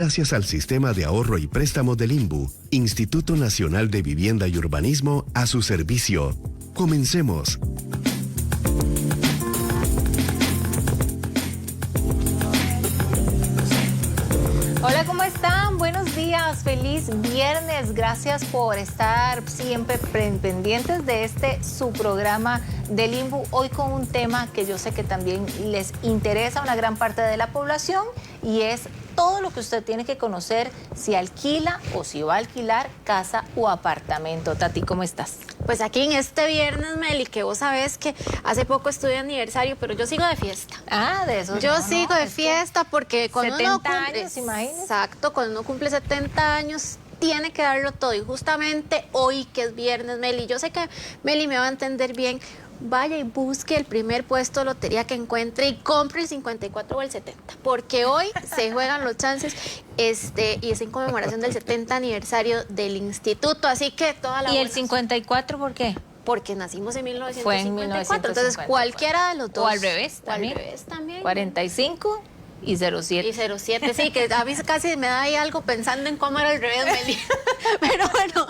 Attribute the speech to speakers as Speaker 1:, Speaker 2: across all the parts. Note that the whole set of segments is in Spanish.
Speaker 1: Gracias al Sistema de Ahorro y Préstamo del INBU, Instituto Nacional de Vivienda y Urbanismo, a su servicio. Comencemos.
Speaker 2: Hola, ¿cómo están? Buenos días, feliz viernes. Gracias por estar siempre pendientes de su programa del INBU. Hoy con un tema que yo sé que también les interesa a una gran parte de la población y es todo lo que usted tiene que conocer si alquila o si va a alquilar casa o apartamento. Tati, ¿cómo estás?
Speaker 3: Pues aquí en este viernes, Meli, que vos sabés que hace poco estuve de aniversario, pero yo sigo de fiesta.
Speaker 2: Ah, de eso.
Speaker 3: Yo sigo de fiesta porque cuando
Speaker 2: 70
Speaker 3: uno cumple,
Speaker 2: años, imagínese.
Speaker 3: exacto, cuando uno cumple 70 años, tiene que darlo todo. Y justamente hoy, que es viernes, Meli, yo sé que Meli me va a entender bien. Vaya y busque el primer puesto de lotería que encuentre y compre el 54 o el 70, porque hoy se juegan los chances y es en conmemoración del 70 aniversario del instituto, así que toda la...
Speaker 2: ¿Y el 54 por qué?
Speaker 3: Porque nacimos en 1954,
Speaker 2: Fue en 1954.
Speaker 3: Entonces cualquiera de los dos.
Speaker 2: O al revés también. 45 y 07.
Speaker 3: Y 07, sí, que a mí casi me da ahí algo pensando en cómo era el revés, Meli. Pero bueno,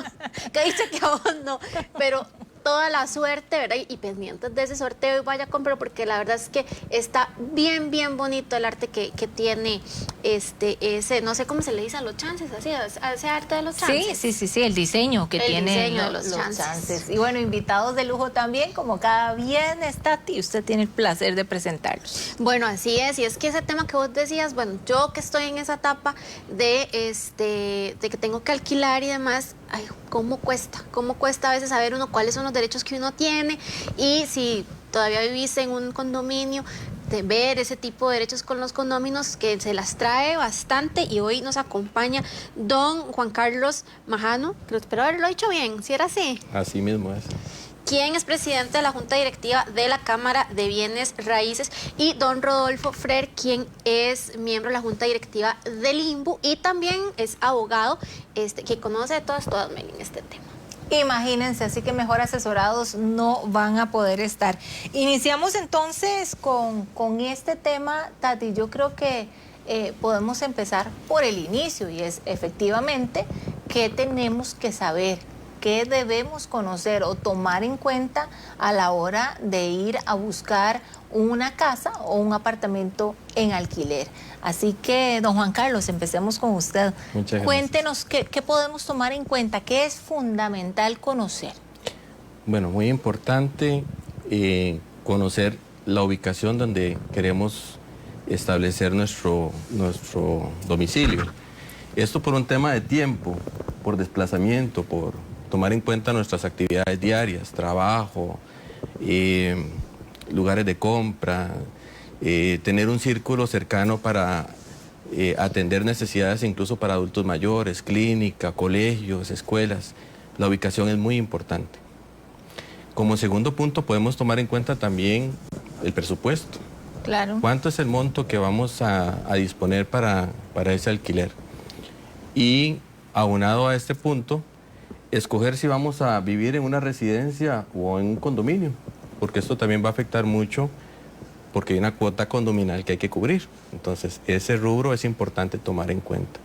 Speaker 3: que dice que a vos no, pero... toda la suerte, ¿verdad? Y pendientes de ese sorteo y vaya a comprar, porque la verdad es que está bien, bien bonito el arte que tiene ese, no sé cómo se le dice a los chances, así, a ese arte de los chances.
Speaker 2: Sí, el diseño que tiene
Speaker 3: diseño de los chances.
Speaker 2: Y bueno, invitados de lujo también, como cada viernes, Tati, usted tiene el placer de presentarlos.
Speaker 3: Bueno, así es, y es que ese tema que vos decías, bueno, yo que estoy en esa etapa de que tengo que alquilar y demás, ay, ¿cómo cuesta a veces saber uno cuáles son los derechos que uno tiene? Y si todavía vivís en un condominio, de ver ese tipo de derechos con los condóminos, que se las trae bastante. Y hoy nos acompaña don Juan Carlos Majano, que espero haberlo dicho bien, ¿sí era así?
Speaker 4: Así mismo es.
Speaker 3: Quien es presidente de la Junta Directiva de la Cámara de Bienes Raíces, y don Rodolfo Frer, quien es miembro de la Junta Directiva del INBU y también es abogado, que conoce de todas, Meli, en este tema.
Speaker 2: Imagínense, así que mejor asesorados no van a poder estar. Iniciamos entonces con este tema, Tati. Yo creo que podemos empezar por el inicio, y es efectivamente qué tenemos que saber, qué debemos conocer o tomar en cuenta a la hora de ir a buscar una casa o un apartamento en alquiler. Así que, don Juan Carlos, empecemos con usted.
Speaker 4: Muchas gracias.
Speaker 2: Cuéntenos qué podemos tomar en cuenta, qué es fundamental conocer.
Speaker 4: Bueno, muy importante conocer la ubicación donde queremos establecer nuestro domicilio. Esto por un tema de tiempo, por desplazamiento, por tomar en cuenta nuestras actividades diarias, trabajo, lugares de compra, tener un círculo cercano para atender necesidades incluso para adultos mayores, clínica, colegios, escuelas. La ubicación es muy importante. Como segundo punto podemos tomar en cuenta también el presupuesto.
Speaker 2: Claro.
Speaker 4: ¿Cuánto es el monto que vamos a disponer para ese alquiler? Y aunado a este punto, escoger si vamos a vivir en una residencia o en un condominio, porque esto también va a afectar mucho, porque hay una cuota condominal que hay que cubrir. Entonces, ese rubro es importante tomar en cuenta.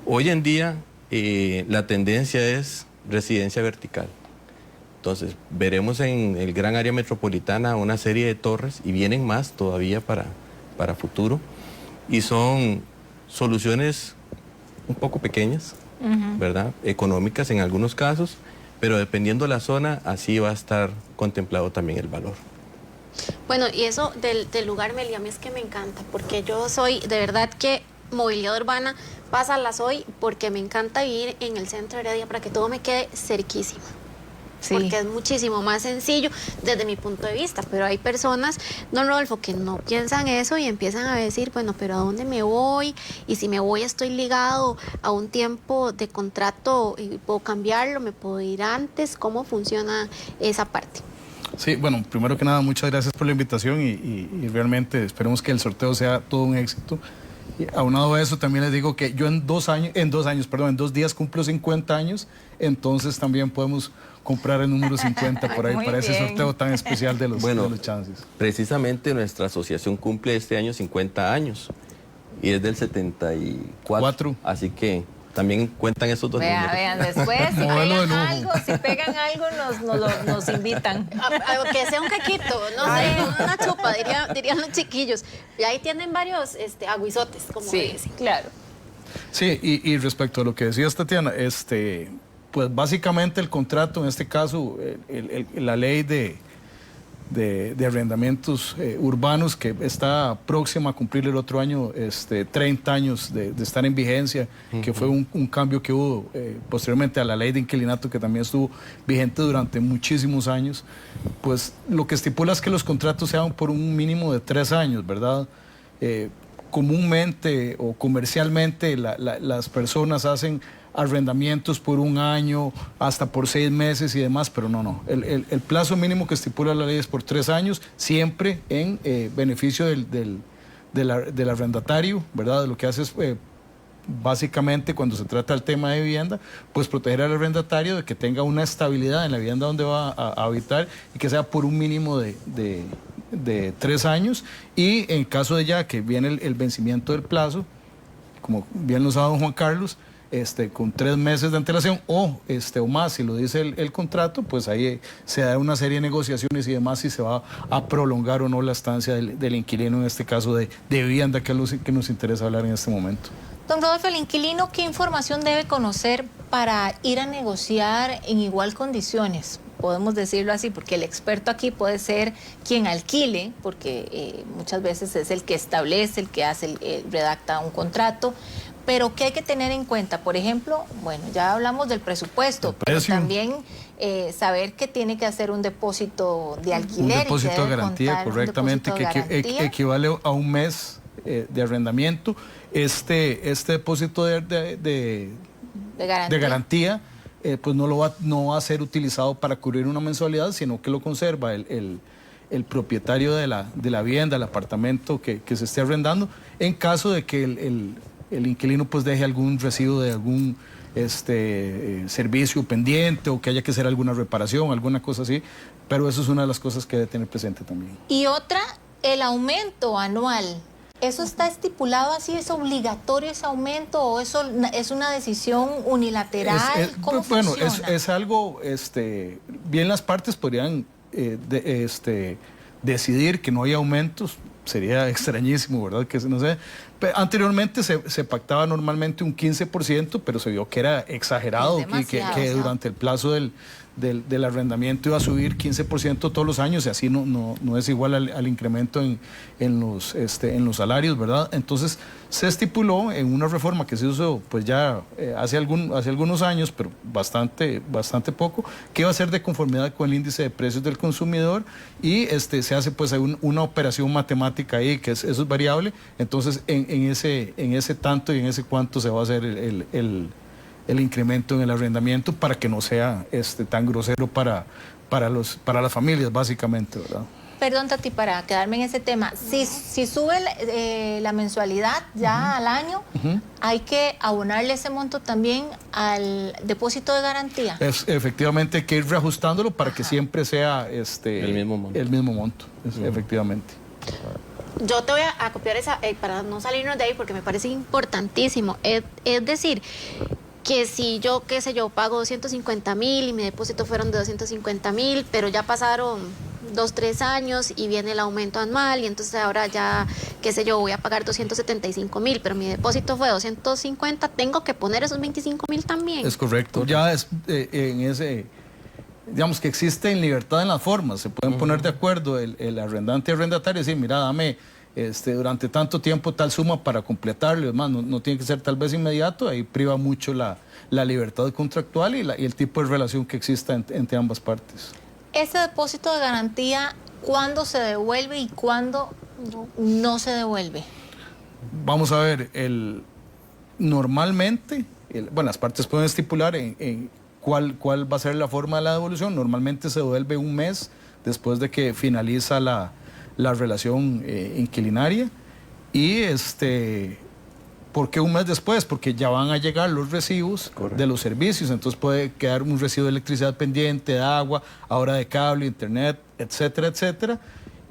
Speaker 4: Hoy en día, la tendencia es residencia vertical. Entonces, veremos en el gran área metropolitana una serie de torres, y vienen más todavía para futuro, y son soluciones un poco pequeñas, ¿verdad? Económicas en algunos casos, pero dependiendo de la zona, así va a estar contemplado también el valor.
Speaker 3: Bueno, y eso del lugar, Meli, a mí es que me encanta, porque yo soy, de verdad que movilidad urbana, pásala hoy, porque me encanta vivir en el centro de Heredia para que todo me quede cerquísima. Sí. Porque es muchísimo más sencillo desde mi punto de vista, pero hay personas, don Rodolfo, que no piensan eso y empiezan a decir, bueno, pero ¿a dónde me voy? Y si me voy estoy ligado a un tiempo de contrato y puedo cambiarlo, me puedo ir antes. ¿Cómo funciona esa parte?
Speaker 5: Sí, bueno, primero que nada, muchas gracias por la invitación y realmente esperemos que el sorteo sea todo un éxito. Y aunado a eso, también les digo que yo en 2 días cumplo 50 años, entonces también podemos comprar el número 50 por ahí para ese sorteo tan especial de los chances.
Speaker 4: Precisamente nuestra asociación cumple este año 50 años. y es del 74.
Speaker 5: Cuatro.
Speaker 4: Así que también cuentan esos dos números.
Speaker 2: Vean, después si
Speaker 5: Modelo de
Speaker 2: pegan
Speaker 5: lujo.
Speaker 2: algo, si pegan algo nos invitan.
Speaker 3: Que sea un caquito, no sé, una chupa, dirían los chiquillos. Y ahí tienen varios aguizotes, como
Speaker 2: Sí,
Speaker 3: dicen.
Speaker 2: claro.
Speaker 5: Sí, y respecto a lo que decías, Tatiana, pues básicamente el contrato, en este caso, la ley de arrendamientos urbanos que está próxima a cumplir el otro año 30 años de estar en vigencia, que fue un cambio que hubo posteriormente a la ley de inquilinato, que también estuvo vigente durante muchísimos años. Pues lo que estipula es que los contratos sean por un mínimo de 3 años, ¿verdad? Comúnmente o comercialmente las personas hacen arrendamientos por 1 año, hasta por 6 meses y demás, pero no. El plazo mínimo que estipula la ley es por 3 años, siempre en beneficio del arrendatario, ¿verdad? Lo que hace es, básicamente, cuando se trata del tema de vivienda, pues proteger al arrendatario de que tenga una estabilidad en la vivienda donde va a habitar y que sea por un mínimo de 3 años, y en caso de ya que viene el vencimiento del plazo, como bien lo sabe don Juan Carlos, con 3 meses de antelación o más, si lo dice el contrato, pues ahí se da una serie de negociaciones y demás si se va a prolongar o no la estancia del inquilino, en este caso de vivienda, que es lo que nos interesa hablar en este momento.
Speaker 2: Don Rodolfo, el inquilino, ¿qué información debe conocer para ir a negociar en igual condiciones? Podemos decirlo así, porque el experto aquí puede ser quien alquile, porque muchas veces es el que establece, el que hace, redacta un contrato. Pero ¿qué hay que tener en cuenta? Por ejemplo, bueno, ya hablamos del presupuesto, pero también saber que tiene que hacer un depósito de alquiler.
Speaker 5: Un depósito de garantía, correctamente, que equivale a 1 mes de arrendamiento. Este depósito de garantía pues no va a ser utilizado para cubrir una mensualidad, sino que lo conserva el propietario de la vivienda, el apartamento que se esté arrendando, en caso de que el inquilino pues deje algún residuo de algún servicio pendiente, o que haya que hacer alguna reparación, alguna cosa así, pero eso es una de las cosas que debe tener presente también.
Speaker 2: Y otra, el aumento anual. ¿Eso está estipulado así? ¿Es obligatorio ese aumento o eso es una decisión unilateral? ¿Cómo funciona?
Speaker 5: Es algo, bien las partes podrían decidir que no hay aumentos. Sería extrañísimo, ¿verdad? Que no sé. Anteriormente se pactaba normalmente un 15%, pero se vio que era exagerado, que durante el plazo del arrendamiento iba a subir 15% todos los años, y así no es igual al incremento en los salarios, ¿verdad? Entonces se estipuló en una reforma que se hizo pues ya hace algunos años, pero bastante poco, que iba a ser de conformidad con el índice de precios del consumidor, y se hace pues una operación matemática ahí, que eso es variable. Entonces en ese tanto y en ese cuánto se va a hacer el incremento en el arrendamiento, para que no sea tan grosero para las familias, básicamente, ¿verdad?
Speaker 2: Perdón, Tati, para quedarme en ese tema, si sube la mensualidad ya al año, ¿hay que abonarle ese monto también al depósito de garantía?
Speaker 5: Efectivamente, hay que ir reajustándolo para que siempre sea
Speaker 4: el mismo monto.
Speaker 5: Efectivamente.
Speaker 3: Yo te voy a copiar esa, para no salirnos de ahí, porque me parece importantísimo. Es decir, que si yo, qué sé yo, pago 250,000 y mi depósito fueron de 250,000, pero ya pasaron 2, 3 años y viene el aumento anual, y entonces ahora ya, qué sé yo, voy a pagar 275,000, pero mi depósito fue 250, tengo que poner esos 25,000 también.
Speaker 5: Es correcto. Ya en ese, digamos que existe en libertad en las formas, se pueden poner de acuerdo el arrendante y arrendatario y decir, mira, dame durante tanto tiempo tal suma para completarlo y demás. No tiene que ser tal vez inmediato, ahí priva mucho la libertad contractual y el tipo de relación que exista entre ambas partes.
Speaker 2: Ese depósito de garantía, ¿cuándo se devuelve y cuándo no se devuelve?
Speaker 5: Vamos a ver, normalmente, las partes pueden estipular en cuál va a ser la forma de la devolución. Normalmente se devuelve 1 mes después de que finaliza la relación inquilinaria. Y ¿por qué 1 mes después? Porque ya van a llegar los recibos de los servicios, entonces puede quedar un recibo de electricidad pendiente, de agua, ahora de cable, internet, etcétera, etcétera.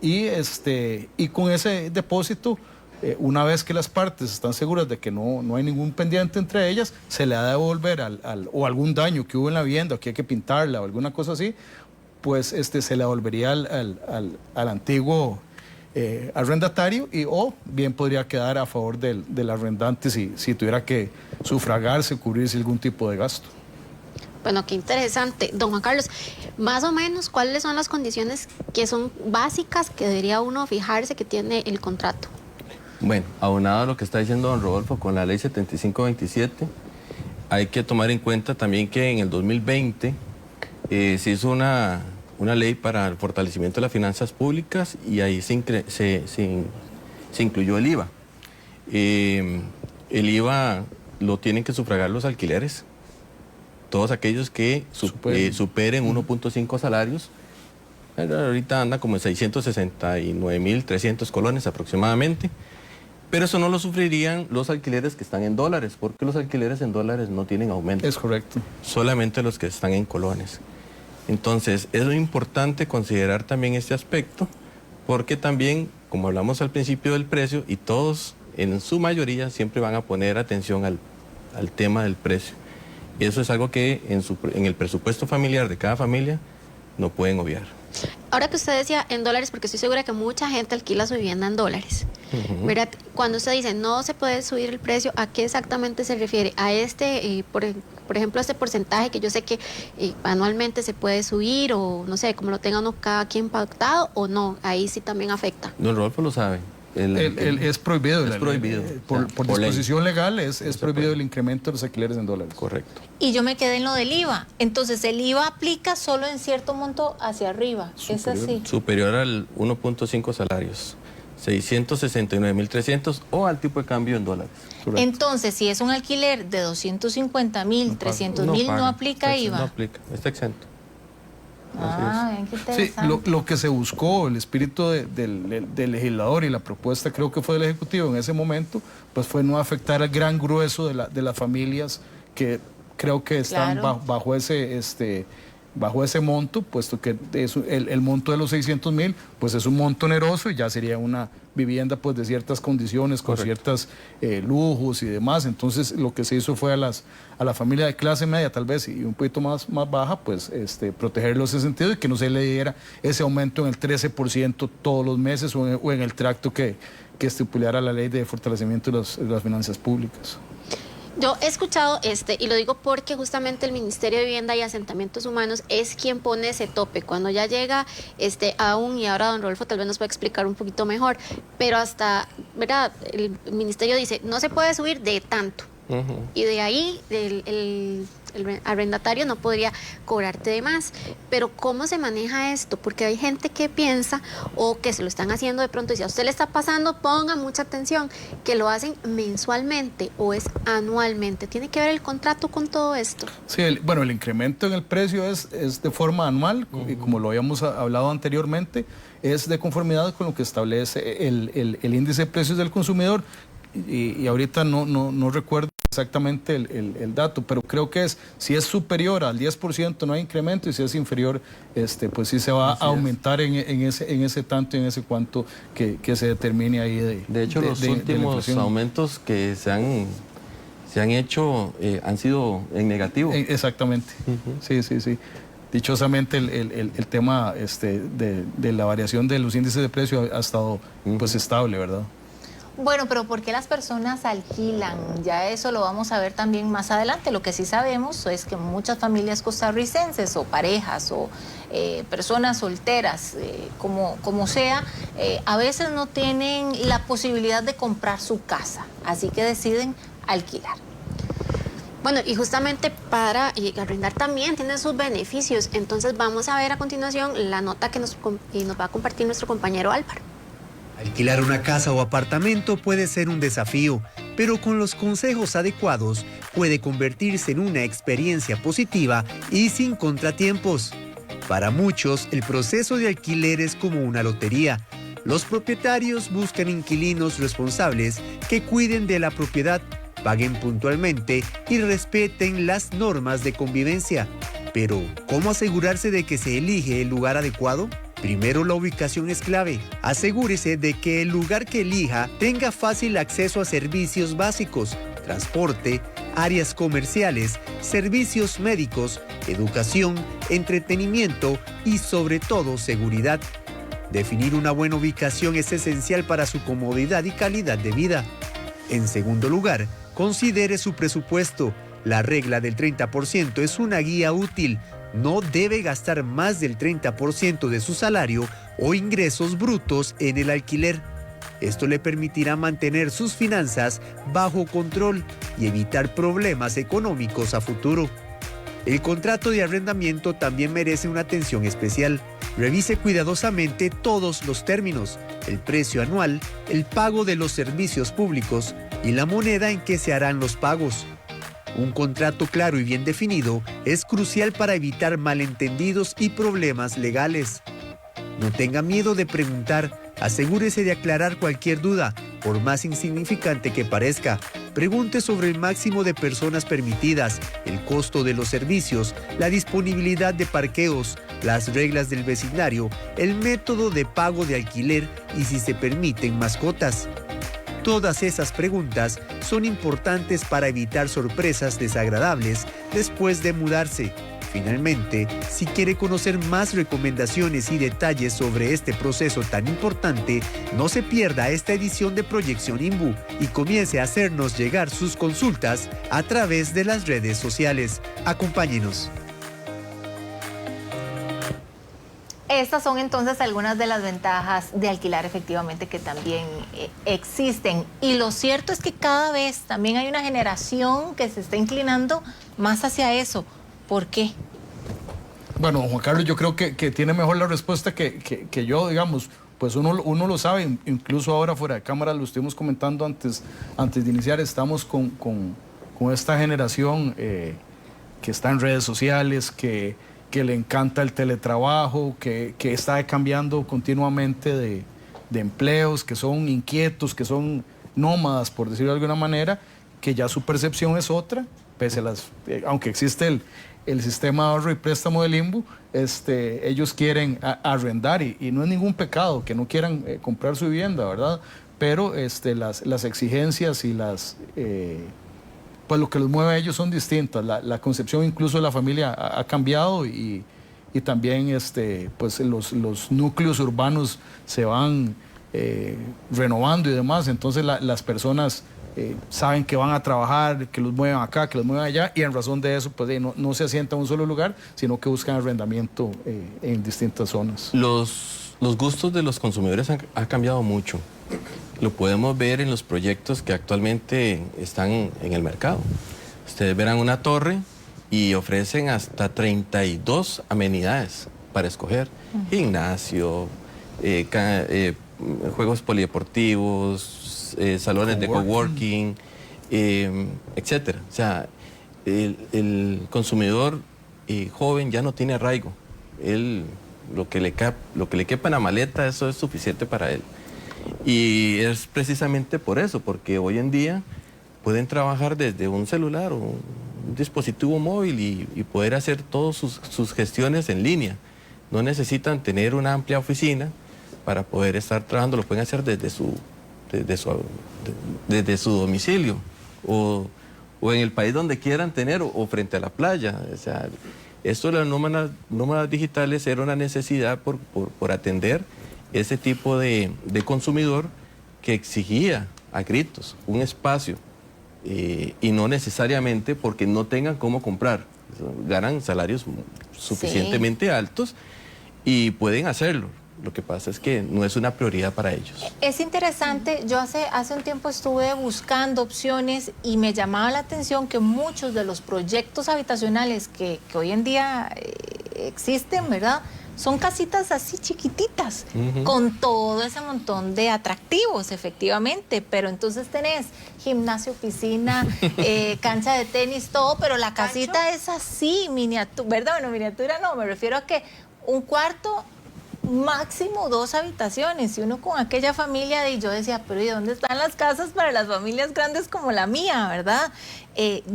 Speaker 5: Y con ese depósito una vez que las partes están seguras de que no hay ningún pendiente entre ellas, se le ha de devolver o algún daño que hubo en la vivienda, o que hay que pintarla o alguna cosa así, pues se le devolvería al antiguo arrendatario, o bien podría quedar a favor del arrendante si tuviera que sufragarse o cubrirse algún tipo de gasto.
Speaker 3: Bueno, qué interesante. Don Juan Carlos, más o menos, ¿cuáles son las condiciones que son básicas que debería uno fijarse que tiene el contrato?
Speaker 4: Bueno, aunado a lo que está diciendo don Rodolfo con la ley 7527, hay que tomar en cuenta también que en el 2020 se hizo una ley para el fortalecimiento de las finanzas públicas, y ahí se incluyó el IVA. El IVA lo tienen que sufragar los alquileres, todos aquellos que superen 1.5 salarios. Ahorita anda como en 669.300 colones aproximadamente, pero eso no lo sufrirían los alquileres que están en dólares, porque los alquileres en dólares no tienen aumento.
Speaker 5: Es correcto.
Speaker 4: Solamente los que están en colones. Entonces, es muy importante considerar también este aspecto, porque también, como hablamos al principio del precio, y todos en su mayoría siempre van a poner atención al tema del precio. Eso es algo que en el presupuesto familiar de cada familia no pueden obviar.
Speaker 3: Ahora que usted decía en dólares, porque estoy segura que mucha gente alquila su vivienda en dólares, ¿verdad? Cuando usted dice no se puede subir el precio, ¿a qué exactamente se refiere? ¿A por ejemplo, este porcentaje que yo sé que anualmente se puede subir, o no sé, como lo tenga uno cada quien pactado, o no? Ahí sí también afecta.
Speaker 4: Don Rodolfo lo sabe.
Speaker 5: Es prohibido.
Speaker 4: Es prohibido.
Speaker 5: Por disposición legal es prohibido el incremento de los alquileres en dólares.
Speaker 4: Correcto.
Speaker 2: Y yo me quedé en lo del IVA. Entonces, el IVA aplica solo en cierto monto hacia arriba. Es así.
Speaker 4: Superior al 1.5 salarios. 669.300 o al tipo de cambio en dólares.
Speaker 5: Correcto.
Speaker 2: Entonces, si es un alquiler de 250.000, 300.000, no aplica IVA.
Speaker 4: No aplica, está exento.
Speaker 2: Ah, qué interesante.
Speaker 5: Sí, lo que se buscó, el espíritu del legislador y la propuesta, creo que fue del Ejecutivo en ese momento, pues fue no afectar al gran grueso de las familias que creo que están bajo ese monto, puesto que el monto de los 600.000 pues es un monto oneroso, y ya sería una vivienda pues de ciertas condiciones, con ciertos lujos y demás. Entonces lo que se hizo fue a la familia de clase media tal vez y un poquito más baja, pues protegerlos en ese sentido, y que no se le diera ese aumento en el 13% todos los meses, o en el tracto que estipulara la ley de fortalecimiento de las finanzas públicas.
Speaker 3: Yo he escuchado y lo digo porque justamente el Ministerio de Vivienda y Asentamientos Humanos es quien pone ese tope. Cuando ya llega aún, y ahora don Rodolfo tal vez nos puede explicar un poquito mejor, pero hasta, ¿verdad? El Ministerio dice, no se puede subir de tanto. Y de ahí el arrendatario no podría cobrarte de más. Pero ¿cómo se maneja esto? Porque hay gente que piensa, o que se lo están haciendo de pronto, y si a usted le está pasando, ponga mucha atención, que lo hacen mensualmente o es anualmente. ¿Tiene que ver el contrato con todo esto?
Speaker 5: Sí, el incremento en el precio es de forma anual, y como lo habíamos hablado anteriormente, es de conformidad con lo que establece el índice de precios del consumidor, y ahorita no recuerdo exactamente el dato, pero creo que si es superior al 10% no hay incremento, y si es inferior, pues sí se va a aumentar en ese tanto y en ese cuanto que se determine ahí.
Speaker 4: De hecho, los últimos aumentos que se han hecho han sido en negativo.
Speaker 5: Exactamente. Sí. Dichosamente el tema de la variación de los índices de precio ha estado pues estable, ¿verdad?
Speaker 2: Bueno, pero ¿por qué las personas alquilan? Ya eso lo vamos a ver también más adelante. Lo que sí sabemos es que muchas familias costarricenses, o parejas, o personas solteras, como sea, a veces no tienen la posibilidad de comprar su casa, así que deciden alquilar.
Speaker 3: Bueno, y justamente para arrendar también tiene sus beneficios. Entonces vamos a ver a continuación la nota que nos va a compartir nuestro compañero Álvaro.
Speaker 6: Alquilar una casa o apartamento puede ser un desafío, pero con los consejos adecuados puede convertirse en una experiencia positiva y sin contratiempos. Para muchos, el proceso de alquiler es como una lotería. Los propietarios buscan inquilinos responsables que cuiden de la propiedad, paguen puntualmente y respeten las normas de convivencia. Pero, ¿cómo asegurarse de que se elige el lugar adecuado? Primero, la ubicación es clave. Asegúrese de que el lugar que elija tenga fácil acceso a servicios básicos, transporte, áreas comerciales, servicios médicos, educación, entretenimiento y sobre todo seguridad. Definir una buena ubicación es esencial para su comodidad y calidad de vida. En segundo lugar, considere su presupuesto. La regla del 30% es una guía útil. No debe gastar más del 30% de su salario o ingresos brutos en el alquiler. Esto le permitirá mantener sus finanzas bajo control y evitar problemas económicos a futuro. El contrato de arrendamiento también merece una atención especial. Revise cuidadosamente todos los términos, el precio anual, el pago de los servicios públicos y la moneda en que se harán los pagos. Un contrato claro y bien definido es crucial para evitar malentendidos y problemas legales. No tenga miedo de preguntar, asegúrese de aclarar cualquier duda, por más insignificante que parezca. Pregunte sobre el máximo de personas permitidas, el costo de los servicios, la disponibilidad de parqueos, las reglas del vecindario, el método de pago de alquiler y si se permiten mascotas. Todas esas preguntas son importantes para evitar sorpresas desagradables después de mudarse. Finalmente, si quiere conocer más recomendaciones y detalles sobre este proceso tan importante, no se pierda esta edición de Proyección INBU y comience a hacernos llegar sus consultas a través de las redes sociales. Acompáñenos.
Speaker 2: Estas son entonces algunas de las ventajas de alquilar efectivamente que también existen. Y lo cierto es que cada vez también hay una generación que se está inclinando más hacia eso. ¿Por qué?
Speaker 5: Bueno, Juan Carlos, yo creo que tiene mejor la respuesta que yo, digamos. Pues uno lo sabe, incluso ahora fuera de cámara lo estuvimos comentando antes de iniciar, estamos con esta generación que está en redes sociales, que le encanta el teletrabajo, que está cambiando continuamente de empleos, que son inquietos, que son nómadas, por decirlo de alguna manera, que ya su percepción es otra, pese a aunque existe el sistema de ahorro y préstamo del INBU, ellos quieren arrendar y no es ningún pecado que no quieran comprar su vivienda, ¿verdad? Pero las exigencias y pues lo que los mueve a ellos son distintas. La concepción incluso de la familia ha cambiado y también pues los núcleos urbanos se van renovando y demás. Entonces las personas saben que van a trabajar, que los mueven acá, que los mueven allá y en razón de eso pues no se asientan en un solo lugar, sino que buscan arrendamiento en distintas zonas.
Speaker 4: Los gustos de los consumidores han cambiado mucho. Lo podemos ver en los proyectos que actualmente están en el mercado. Ustedes verán una torre y ofrecen hasta 32 amenidades para escoger. Gimnasio, juegos polideportivos, salones de coworking, etcétera. O sea, el consumidor joven ya no tiene arraigo. Lo que le quepa en la maleta, eso es suficiente para él. Y es precisamente por eso, porque hoy en día pueden trabajar desde un celular o un dispositivo móvil y poder hacer todas sus gestiones en línea. No necesitan tener una amplia oficina para poder estar trabajando, lo pueden hacer desde su domicilio o en el país donde quieran tener o frente a la playa. O sea, esto de las nómadas digitales era una necesidad por atender ese tipo de consumidor que exigía a gritos un espacio y no necesariamente porque no tengan cómo comprar. Ganan salarios suficientemente altos y pueden hacerlo. Lo que pasa es que no es una prioridad para ellos.
Speaker 2: Es interesante, yo hace un tiempo estuve buscando opciones y me llamaba la atención que muchos de los proyectos habitacionales que hoy en día existen, ¿verdad?, son casitas así chiquititas, con todo ese montón de atractivos, efectivamente, pero entonces tenés gimnasio, piscina, cancha de tenis, todo, pero la casita es así, miniatura, ¿verdad? Bueno, miniatura no, me refiero a que un cuarto, máximo 2 habitaciones, y uno con aquella familia, y yo decía, pero ¿y dónde están las casas para las familias grandes como la mía, verdad?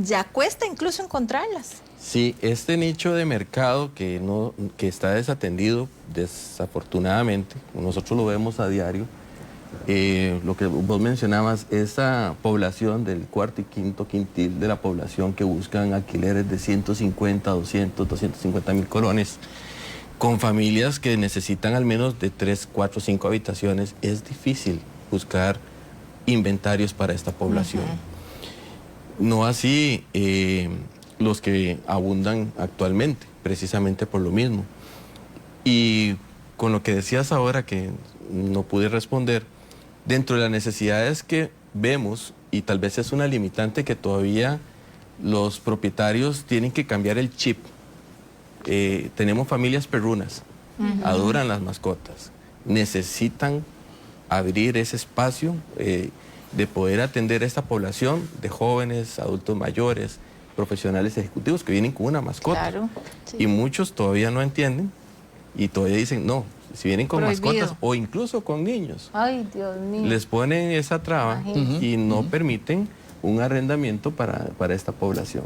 Speaker 2: Ya cuesta incluso encontrarlas.
Speaker 4: Sí, este nicho de mercado que está desatendido, desafortunadamente, nosotros lo vemos a diario, lo que vos mencionabas, esa población del cuarto y quinto quintil de la población que buscan alquileres de 150, 200, 250 mil colones, con familias que necesitan al menos de 3, 4, 5 habitaciones, es difícil buscar inventarios para esta población. No así los que abundan actualmente, precisamente por lo mismo. Y con lo que decías ahora, que no pude responder, dentro de las necesidades que vemos, y tal vez es una limitante que todavía los propietarios tienen que cambiar el chip. Tenemos familias perrunas, adoran las mascotas, necesitan abrir ese espacio de poder atender a esta población de jóvenes, adultos mayores, profesionales ejecutivos que vienen con una mascota.
Speaker 2: Claro, sí.
Speaker 4: Y muchos todavía no entienden y todavía dicen, no, si vienen con mascotas o incluso con niños,
Speaker 2: ay, Dios mío,
Speaker 4: les ponen esa traba y no permiten un arrendamiento para esta población.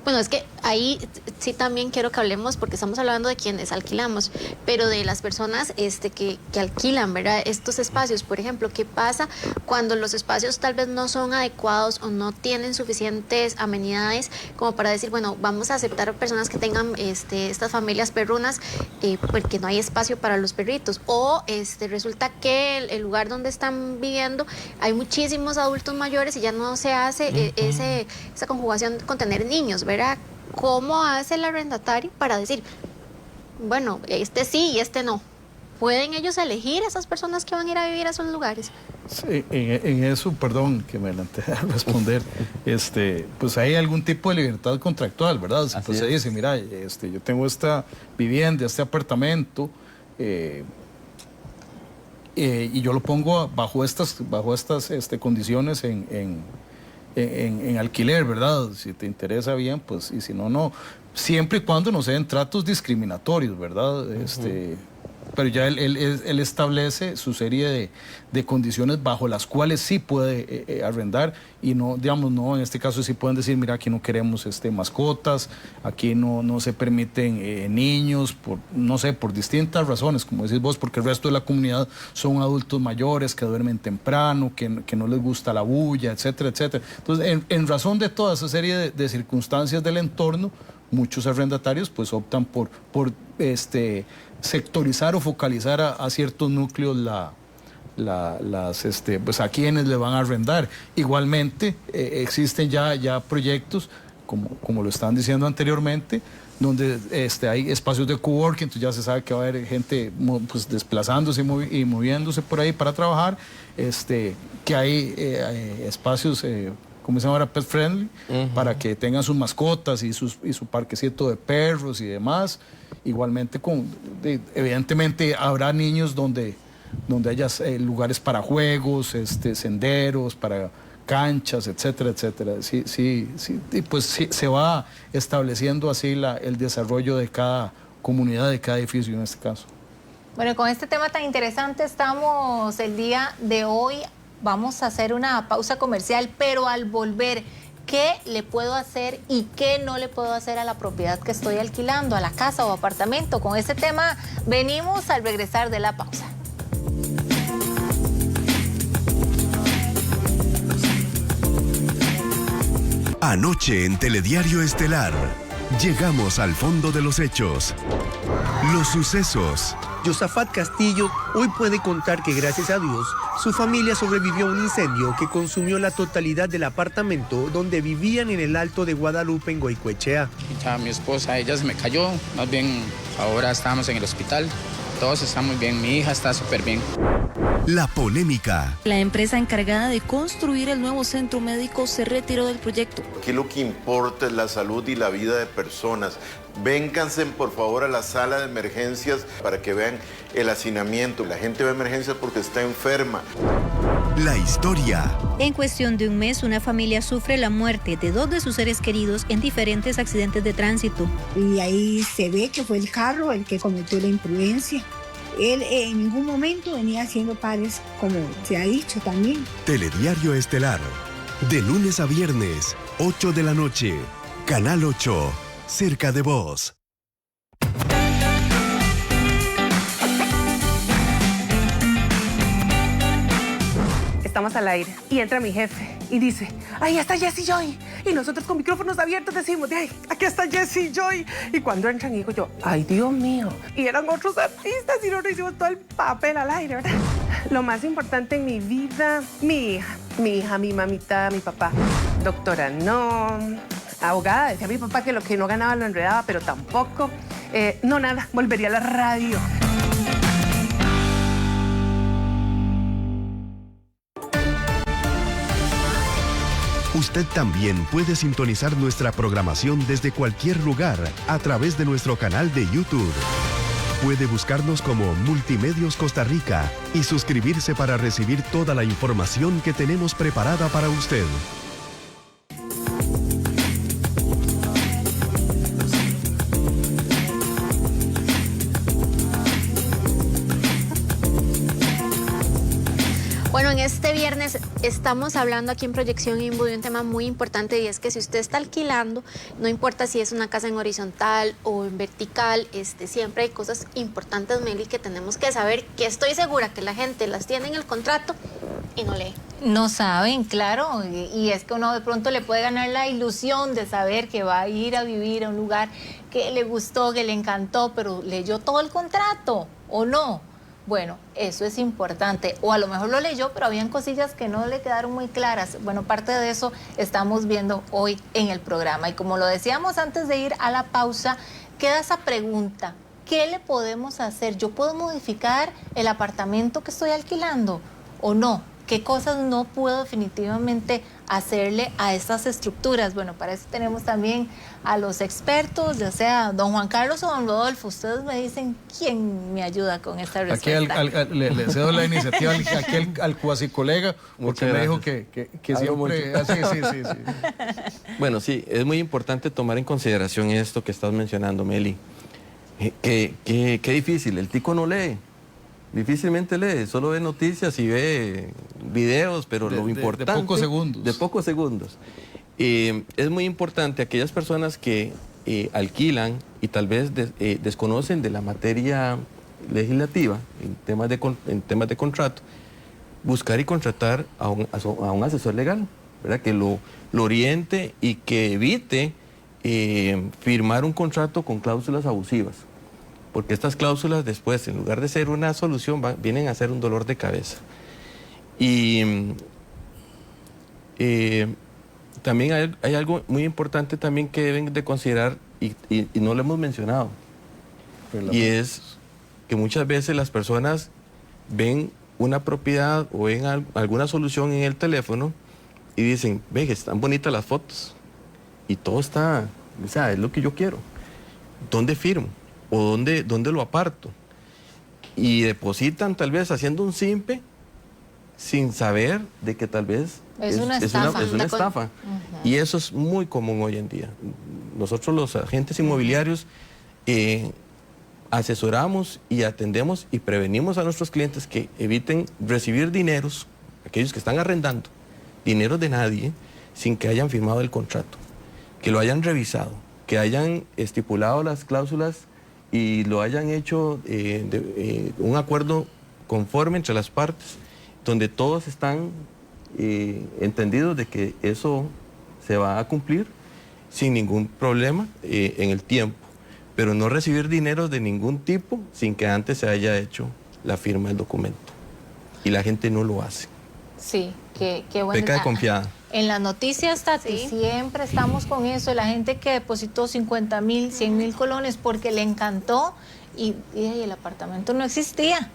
Speaker 3: Bueno, es que ahí sí también quiero que hablemos, porque estamos hablando de quienes alquilamos, pero de las personas que alquilan, ¿verdad? Estos espacios, por ejemplo, ¿qué pasa cuando los espacios tal vez no son adecuados o no tienen suficientes amenidades como para decir, bueno, vamos a aceptar personas que tengan estas familias perrunas porque no hay espacio para los perritos? O resulta que el lugar donde están viviendo hay muchísimos adultos mayores y ya no se hace esa conjugación con tener niños, ¿verdad? ¿Cómo hace el arrendatario para decir, bueno, sí y no? ¿Pueden ellos elegir a esas personas que van a ir a vivir a esos lugares?
Speaker 5: Sí, en eso, perdón que me adelanté a responder, pues hay algún tipo de libertad contractual, ¿verdad? Pues se dice, mira, yo tengo esta vivienda, este apartamento, y yo lo pongo bajo estas condiciones en alquiler, ¿verdad? Si te interesa bien, pues, y si no, no. Siempre y cuando no sean tratos discriminatorios, ¿verdad? Pero ya él establece su serie de condiciones bajo las cuales sí puede arrendar, y no, digamos, no, en este caso sí pueden decir, mira, aquí no queremos mascotas, aquí no se permiten niños, no sé, por distintas razones, como decís vos, porque el resto de la comunidad son adultos mayores que duermen temprano, que no les gusta la bulla, etcétera, etcétera. Entonces, en razón de toda esa serie de circunstancias del entorno, muchos arrendatarios pues optan por sectorizar o focalizar a ciertos núcleos pues a quienes le van a arrendar. Igualmente existen ya proyectos, como lo estaban diciendo anteriormente, donde hay espacios de coworking, entonces ya se sabe que va a haber gente pues desplazándose y moviéndose por ahí para trabajar, que hay espacios como se llama ahora, pet friendly, para que tengan sus mascotas y su parquecito de perros y demás. Igualmente, evidentemente habrá niños donde haya lugares para juegos, senderos, para canchas, etcétera, etcétera. Sí, y pues sí, se va estableciendo así el desarrollo de cada comunidad, de cada edificio en este caso.
Speaker 2: Bueno, con este tema tan interesante estamos el día de hoy. Vamos a hacer una pausa comercial, pero al volver, ¿qué le puedo hacer y qué no le puedo hacer a la propiedad que estoy alquilando, a la casa o apartamento? Con este tema venimos al regresar de la pausa.
Speaker 1: Anoche en Telediario Estelar, llegamos al fondo de los hechos, los sucesos.
Speaker 6: Josafat Castillo hoy puede contar que gracias a Dios su familia sobrevivió a un incendio que consumió la totalidad del apartamento donde vivían en el Alto de Guadalupe, en Goicoechea.
Speaker 7: A mi esposa, ella se me cayó, más bien ahora estamos en el hospital, todos estamos bien, mi hija está súper bien.
Speaker 1: La polémica.
Speaker 8: La empresa encargada de construir el nuevo centro médico se retiró del proyecto.
Speaker 9: Aquí lo que importa es la salud y la vida de personas. Vénganse por favor a la sala de emergencias para que vean el hacinamiento. La gente va a emergencias porque está enferma.
Speaker 1: La historia.
Speaker 10: En cuestión de un mes, una familia sufre la muerte de 2 de sus seres queridos en diferentes accidentes de tránsito.
Speaker 11: Y ahí se ve que fue el carro el que cometió la imprudencia. Él en ningún momento venía haciendo pares, como se ha dicho también.
Speaker 1: Telediario Estelar. De lunes a viernes, 8 de la noche. Canal 8, cerca de vos.
Speaker 12: Estamos al aire y entra mi jefe y dice, ¡ahí está Jessie Joy! Y nosotros con micrófonos abiertos decimos, ¡ay, aquí está Jessie Joy! Y cuando entran digo yo, ¡ay, Dios mío! Y eran otros artistas y nosotros hicimos todo el papel al aire, ¿verdad? Lo más importante en mi vida, mi hija, mi mamita, mi papá. Doctora, no. Abogada, decía mi papá que lo que no ganaba lo enredaba, pero tampoco. No, nada, volvería a la radio.
Speaker 1: Usted también puede sintonizar nuestra programación desde cualquier lugar a través de nuestro canal de YouTube. Puede buscarnos como Multimedios Costa Rica y suscribirse para recibir toda la información que tenemos preparada para usted.
Speaker 3: Bueno, en este viernes estamos hablando aquí en Proyección INVU de un tema muy importante, y es que si usted está alquilando, no importa si es una casa en horizontal o en vertical, siempre hay cosas importantes, Meli, que tenemos que saber, que estoy segura que la gente las tiene en el contrato y no lee.
Speaker 2: No saben, claro, y es que uno de pronto le puede ganar la ilusión de saber que va a ir a vivir a un lugar que le gustó, que le encantó, pero leyó todo el contrato, ¿o no? Bueno, eso es importante. O a lo mejor lo leyó, pero habían cosillas que no le quedaron muy claras. Bueno, parte de eso estamos viendo hoy en el programa. Y como lo decíamos antes de ir a la pausa, queda esa pregunta. ¿Qué le podemos hacer? ¿Yo puedo modificar el apartamento que estoy alquilando o no? ¿Qué cosas no puedo definitivamente hacerle a estas estructuras? Bueno, para eso tenemos también a los expertos, ya sea don Juan Carlos o don Rodolfo. Ustedes me dicen quién me ayuda con esta respuesta.
Speaker 5: Aquí le cedo la iniciativa al cuasi colega, porque me dijo que siempre... Sí.
Speaker 4: Bueno, sí, es muy importante tomar en consideración esto que estás mencionando, Meli. Qué difícil, el tico no lee. Difícilmente lee, solo ve noticias y ve videos, pero lo importante...
Speaker 5: De pocos segundos.
Speaker 4: De pocos segundos. Es muy importante aquellas personas que alquilan y tal vez desconocen de la materia legislativa en temas de contrato, buscar y contratar a un asesor legal, ¿verdad? Que lo oriente y que evite firmar un contrato con cláusulas abusivas. Porque estas cláusulas después, en lugar de ser una solución, vienen a ser un dolor de cabeza. Y también hay algo muy importante también que deben de considerar y no lo hemos mencionado. Y es que muchas veces las personas ven una propiedad o ven alguna solución en el teléfono y dicen, ve, que están bonitas las fotos y todo está, o sea, es lo que yo quiero. ¿Dónde firmo? ¿O dónde lo aparto? Y depositan tal vez haciendo un simpe sin saber de que tal vez
Speaker 2: es una estafa.
Speaker 4: Y eso es muy común hoy en día. Nosotros los agentes inmobiliarios asesoramos y atendemos y prevenimos a nuestros clientes que eviten recibir dineros, aquellos que están arrendando, dineros de nadie, sin que hayan firmado el contrato, que lo hayan revisado, que hayan estipulado las cláusulas y lo hayan hecho un acuerdo conforme entre las partes, donde todos están entendidos de que eso se va a cumplir sin ningún problema en el tiempo, pero no recibir dinero de ningún tipo sin que antes se haya hecho la firma del documento. Y la gente no lo hace.
Speaker 2: Sí, qué bueno.
Speaker 4: Peca de confiada.
Speaker 2: En las noticias, Tati, siempre estamos con eso, la gente que depositó 50,000, 100,000 colones porque le encantó y el apartamento no existía.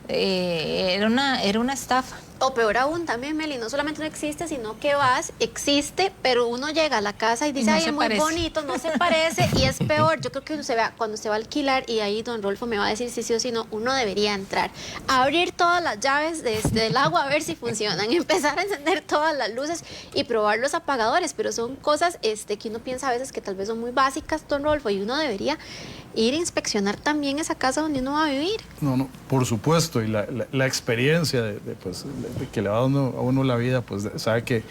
Speaker 2: Era una estafa.
Speaker 3: O peor aún también, Meli, no solamente no existe, sino que existe, pero uno llega a la casa y dice, ay, es muy bonito, no se parece, y es peor. Yo creo que cuando se va a alquilar, y ahí don Rolfo me va a decir si sí o si no, uno debería entrar, abrir todas las llaves del agua a ver si funcionan, empezar a encender todas las luces y probar los apagadores, pero son cosas que uno piensa a veces que tal vez son muy básicas, don Rolfo, y uno debería ir a inspeccionar también esa casa donde uno va a vivir.
Speaker 5: No, por supuesto, y la experiencia de que le va a uno la vida, pues sabe que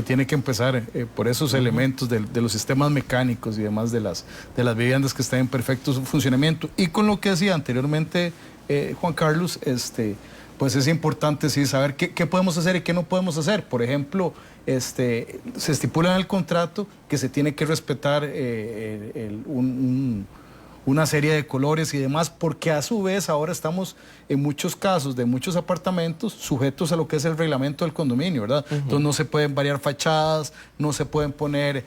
Speaker 5: tiene que empezar por esos elementos de los sistemas mecánicos y demás de las viviendas que están en perfecto funcionamiento. Y con lo que decía anteriormente Juan Carlos, pues es importante sí saber qué podemos hacer y qué no podemos hacer. Por ejemplo, se estipula en el contrato que se tiene que respetar una serie de colores y demás, porque a su vez ahora estamos en muchos casos de muchos apartamentos sujetos a lo que es el reglamento del condominio, ¿verdad? Entonces no se pueden variar fachadas, no se pueden poner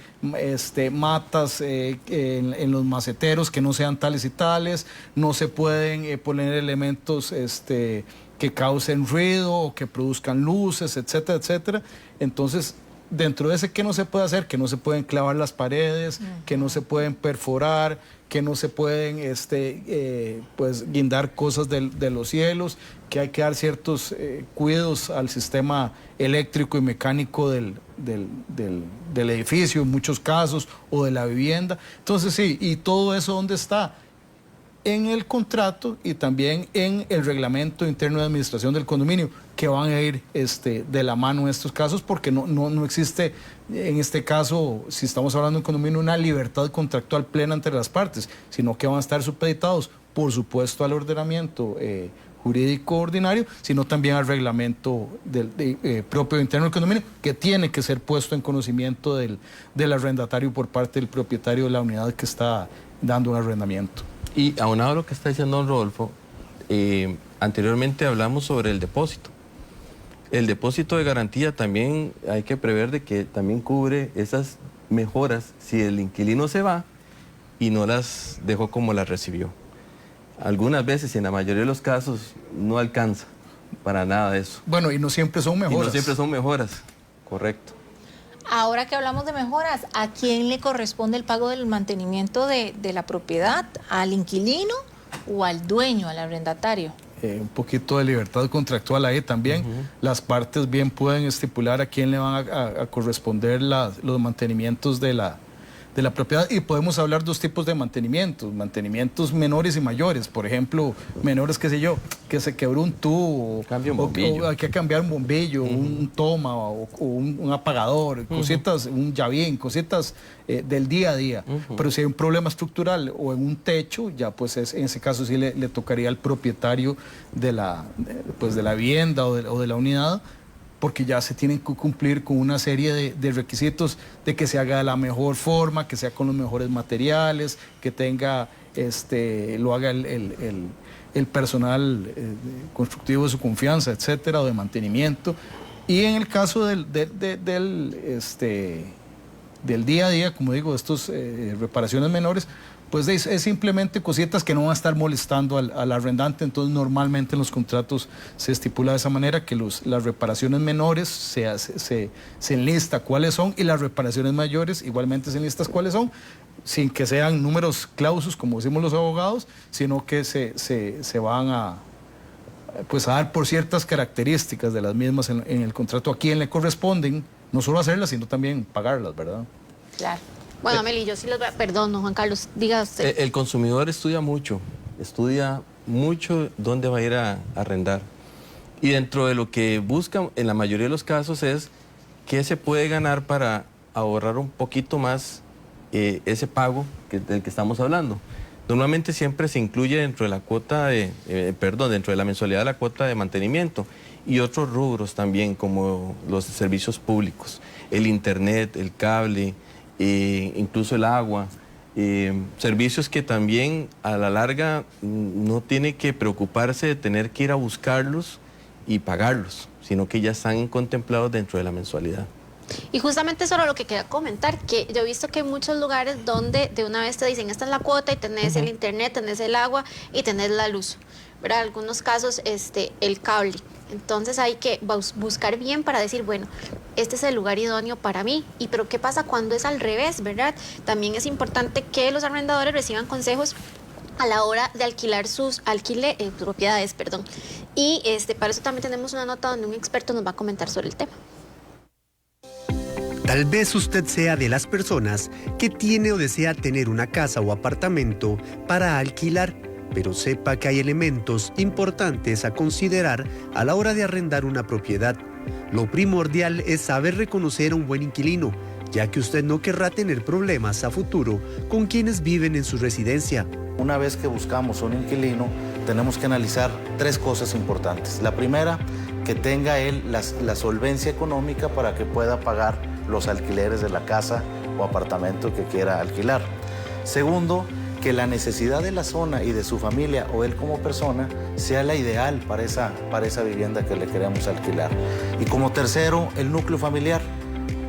Speaker 5: matas en los maceteros que no sean tales y tales, no se pueden poner elementos que causen ruido o que produzcan luces, etcétera, etcétera. Entonces, dentro de ese, ¿qué no se puede hacer? Que no se pueden clavar las paredes, que no se pueden perforar, que no se pueden pues guindar cosas de los cielos, que hay que dar ciertos cuidados al sistema eléctrico y mecánico del edificio en muchos casos, o de la vivienda. Entonces sí, y todo eso ¿dónde está? En el contrato y también en el reglamento interno de administración del condominio, que van a ir de la mano en estos casos, porque no existe en este caso, si estamos hablando de un condominio, una libertad contractual plena entre las partes, sino que van a estar supeditados, por supuesto, al ordenamiento jurídico ordinario, sino también al reglamento propio interno del condominio, que tiene que ser puesto en conocimiento del arrendatario por parte del propietario de la unidad que está dando un arrendamiento.
Speaker 4: Y aunado a lo que está diciendo don Rodolfo, anteriormente hablamos sobre el depósito. El depósito de garantía también hay que prever de que también cubre esas mejoras si el inquilino se va y no las dejó como las recibió. Algunas veces, y en la mayoría de los casos, no alcanza para nada de eso.
Speaker 5: Bueno, y no siempre son mejoras.
Speaker 4: Y no siempre son mejoras, correcto.
Speaker 2: Ahora que hablamos de mejoras, ¿a quién le corresponde el pago del mantenimiento de la propiedad? ¿Al inquilino o al dueño, al arrendatario?
Speaker 5: Un poquito de libertad contractual ahí también. Las partes bien pueden estipular a quién le van a corresponder los mantenimientos de la propiedad, y podemos hablar dos tipos de mantenimientos menores y mayores. Por ejemplo, menores, qué sé yo, que se quebró un tubo, o hay que cambiar un bombillo, un toma o un apagador, cositas, un llavín, cositas del día a día. Pero si hay un problema estructural o en un techo, ya pues en ese caso sí le tocaría al propietario de la vivienda o de la unidad, porque ya se tienen que cumplir con una serie de requisitos de que se haga de la mejor forma, que sea con los mejores materiales, que tenga lo haga el personal constructivo de su confianza, etcétera, o de mantenimiento. Y en el caso del día a día, como digo, estos reparaciones menores, pues es simplemente cositas que no van a estar molestando al arrendante. Entonces normalmente en los contratos se estipula de esa manera que las reparaciones menores se enlista cuáles son, y las reparaciones mayores igualmente se enlistan cuáles son, sin que sean números clausus como decimos los abogados, sino que se van a dar por ciertas características de las mismas en el contrato a quien le corresponden, no solo hacerlas sino también pagarlas, ¿verdad?
Speaker 2: Claro.
Speaker 3: Bueno, Meli, yo sí les voy a... Perdón, don Juan Carlos, diga usted.
Speaker 4: El consumidor estudia mucho dónde va a ir a arrendar. Y dentro de lo que busca, en la mayoría de los casos, es qué se puede ganar para ahorrar un poquito más ese pago del que estamos hablando. Normalmente siempre se incluye dentro de la cuota dentro de la mensualidad de la cuota de mantenimiento, y otros rubros también, como los servicios públicos, el internet, el cable, incluso el agua, servicios que también a la larga no tiene que preocuparse de tener que ir a buscarlos y pagarlos, sino que ya están contemplados dentro de la mensualidad.
Speaker 3: Y justamente eso era lo que quería comentar, que yo he visto que hay muchos lugares donde de una vez te dicen, esta es la cuota, y tenés el internet, tenés el agua y tenés la luz, ¿verdad? En algunos casos el cable. Entonces hay que buscar bien para decir, bueno, este es el lugar idóneo para mí. Pero ¿qué pasa cuando es al revés, verdad? También es importante que los arrendadores reciban consejos a la hora de alquilar sus propiedades, perdón. Y para eso también tenemos una nota donde un experto nos va a comentar sobre el tema.
Speaker 6: Tal vez usted sea de las personas que tiene o desea tener una casa o apartamento para alquilar, pero sepa que hay elementos importantes a considerar a la hora de arrendar una propiedad. Lo primordial es saber reconocer a un buen inquilino, ya que usted no querrá tener problemas a futuro con quienes viven en su residencia.
Speaker 13: Una vez que buscamos un inquilino, tenemos que analizar 3 cosas importantes. La primera, que tenga él la solvencia económica para que pueda pagar los alquileres de la casa o apartamento que quiera alquilar. Segundo, que la necesidad de la zona y de su familia o él como persona sea la ideal para esa vivienda que le queremos alquilar. Y como tercero, el núcleo familiar,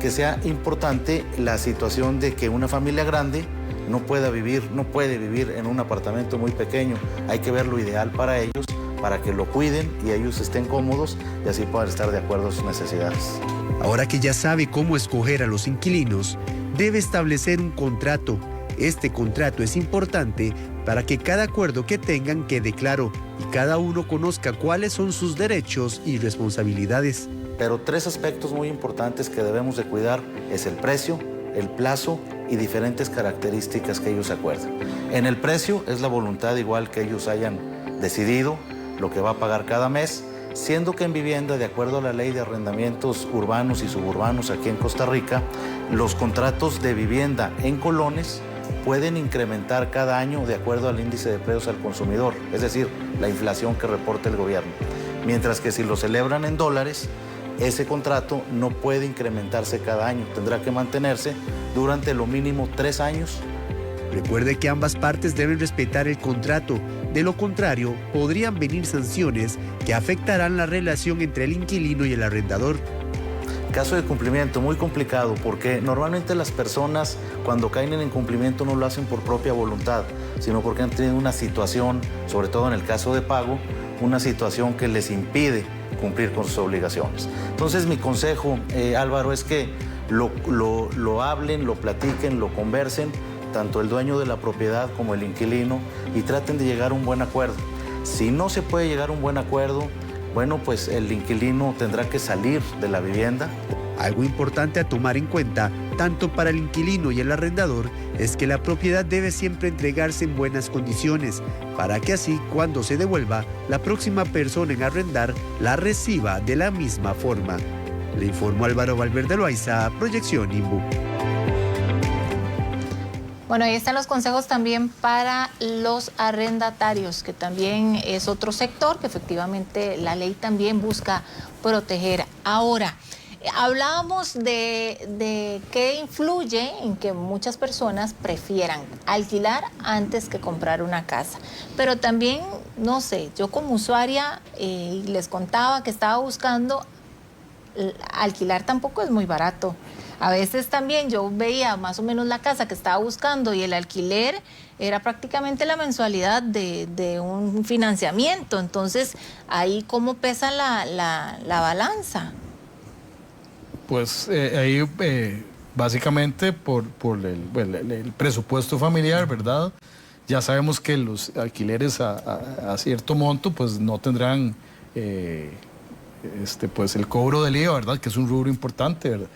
Speaker 13: que sea importante la situación de que una familia grande no puede vivir en un apartamento muy pequeño. Hay que ver lo ideal para ellos, para que lo cuiden y ellos estén cómodos y así puedan estar de acuerdo a sus necesidades.
Speaker 6: Ahora que ya sabe cómo escoger a los inquilinos, debe establecer un contrato. Este contrato es importante para que cada acuerdo que tengan quede claro y cada uno conozca cuáles son sus derechos y responsabilidades.
Speaker 13: Pero 3 aspectos muy importantes que debemos de cuidar es el precio, el plazo y diferentes características que ellos acuerdan. En el precio es la voluntad igual que ellos hayan decidido lo que va a pagar cada mes, siendo que en vivienda, de acuerdo a la ley de arrendamientos urbanos y suburbanos aquí en Costa Rica, los contratos de vivienda en colones pueden incrementar cada año de acuerdo al índice de precios al consumidor, es decir, la inflación que reporta el gobierno. Mientras que si lo celebran en dólares, ese contrato no puede incrementarse cada año, tendrá que mantenerse durante lo mínimo 3 años.
Speaker 6: Recuerde que ambas partes deben respetar el contrato, de lo contrario podrían venir sanciones que afectarán la relación entre el inquilino y el arrendador.
Speaker 13: Caso de cumplimiento, muy complicado, porque normalmente las personas cuando caen en incumplimiento no lo hacen por propia voluntad, sino porque han tenido una situación, sobre todo en el caso de pago, una situación que les impide cumplir con sus obligaciones. Entonces mi consejo, Álvaro, es que lo hablen, lo platiquen, lo conversen, tanto el dueño de la propiedad como el inquilino, y traten de llegar a un buen acuerdo. Si no se puede llegar a un buen acuerdo, bueno, pues el inquilino tendrá que salir de la vivienda.
Speaker 6: Algo importante a tomar en cuenta, tanto para el inquilino y el arrendador, es que la propiedad debe siempre entregarse en buenas condiciones, para que así, cuando se devuelva, la próxima persona en arrendar la reciba de la misma forma. Le informó Álvaro Valverde Loaiza, Proyección INVU.
Speaker 2: Bueno, ahí están los consejos también para los arrendatarios, que también es otro sector que efectivamente la ley también busca proteger. Ahora, hablábamos de qué influye en que muchas personas prefieran alquilar antes que comprar una casa. Pero también, no sé, yo como usuaria les contaba que estaba buscando, alquilar tampoco es muy barato. A veces también yo veía más o menos la casa que estaba buscando y el alquiler era prácticamente la mensualidad de un financiamiento. Entonces, ahí ¿cómo pesa la balanza?
Speaker 5: Pues ahí básicamente por el presupuesto familiar, ¿verdad? Ya sabemos que los alquileres a cierto monto pues no tendrán pues el cobro del IVA, ¿verdad? Que es un rubro importante, ¿verdad?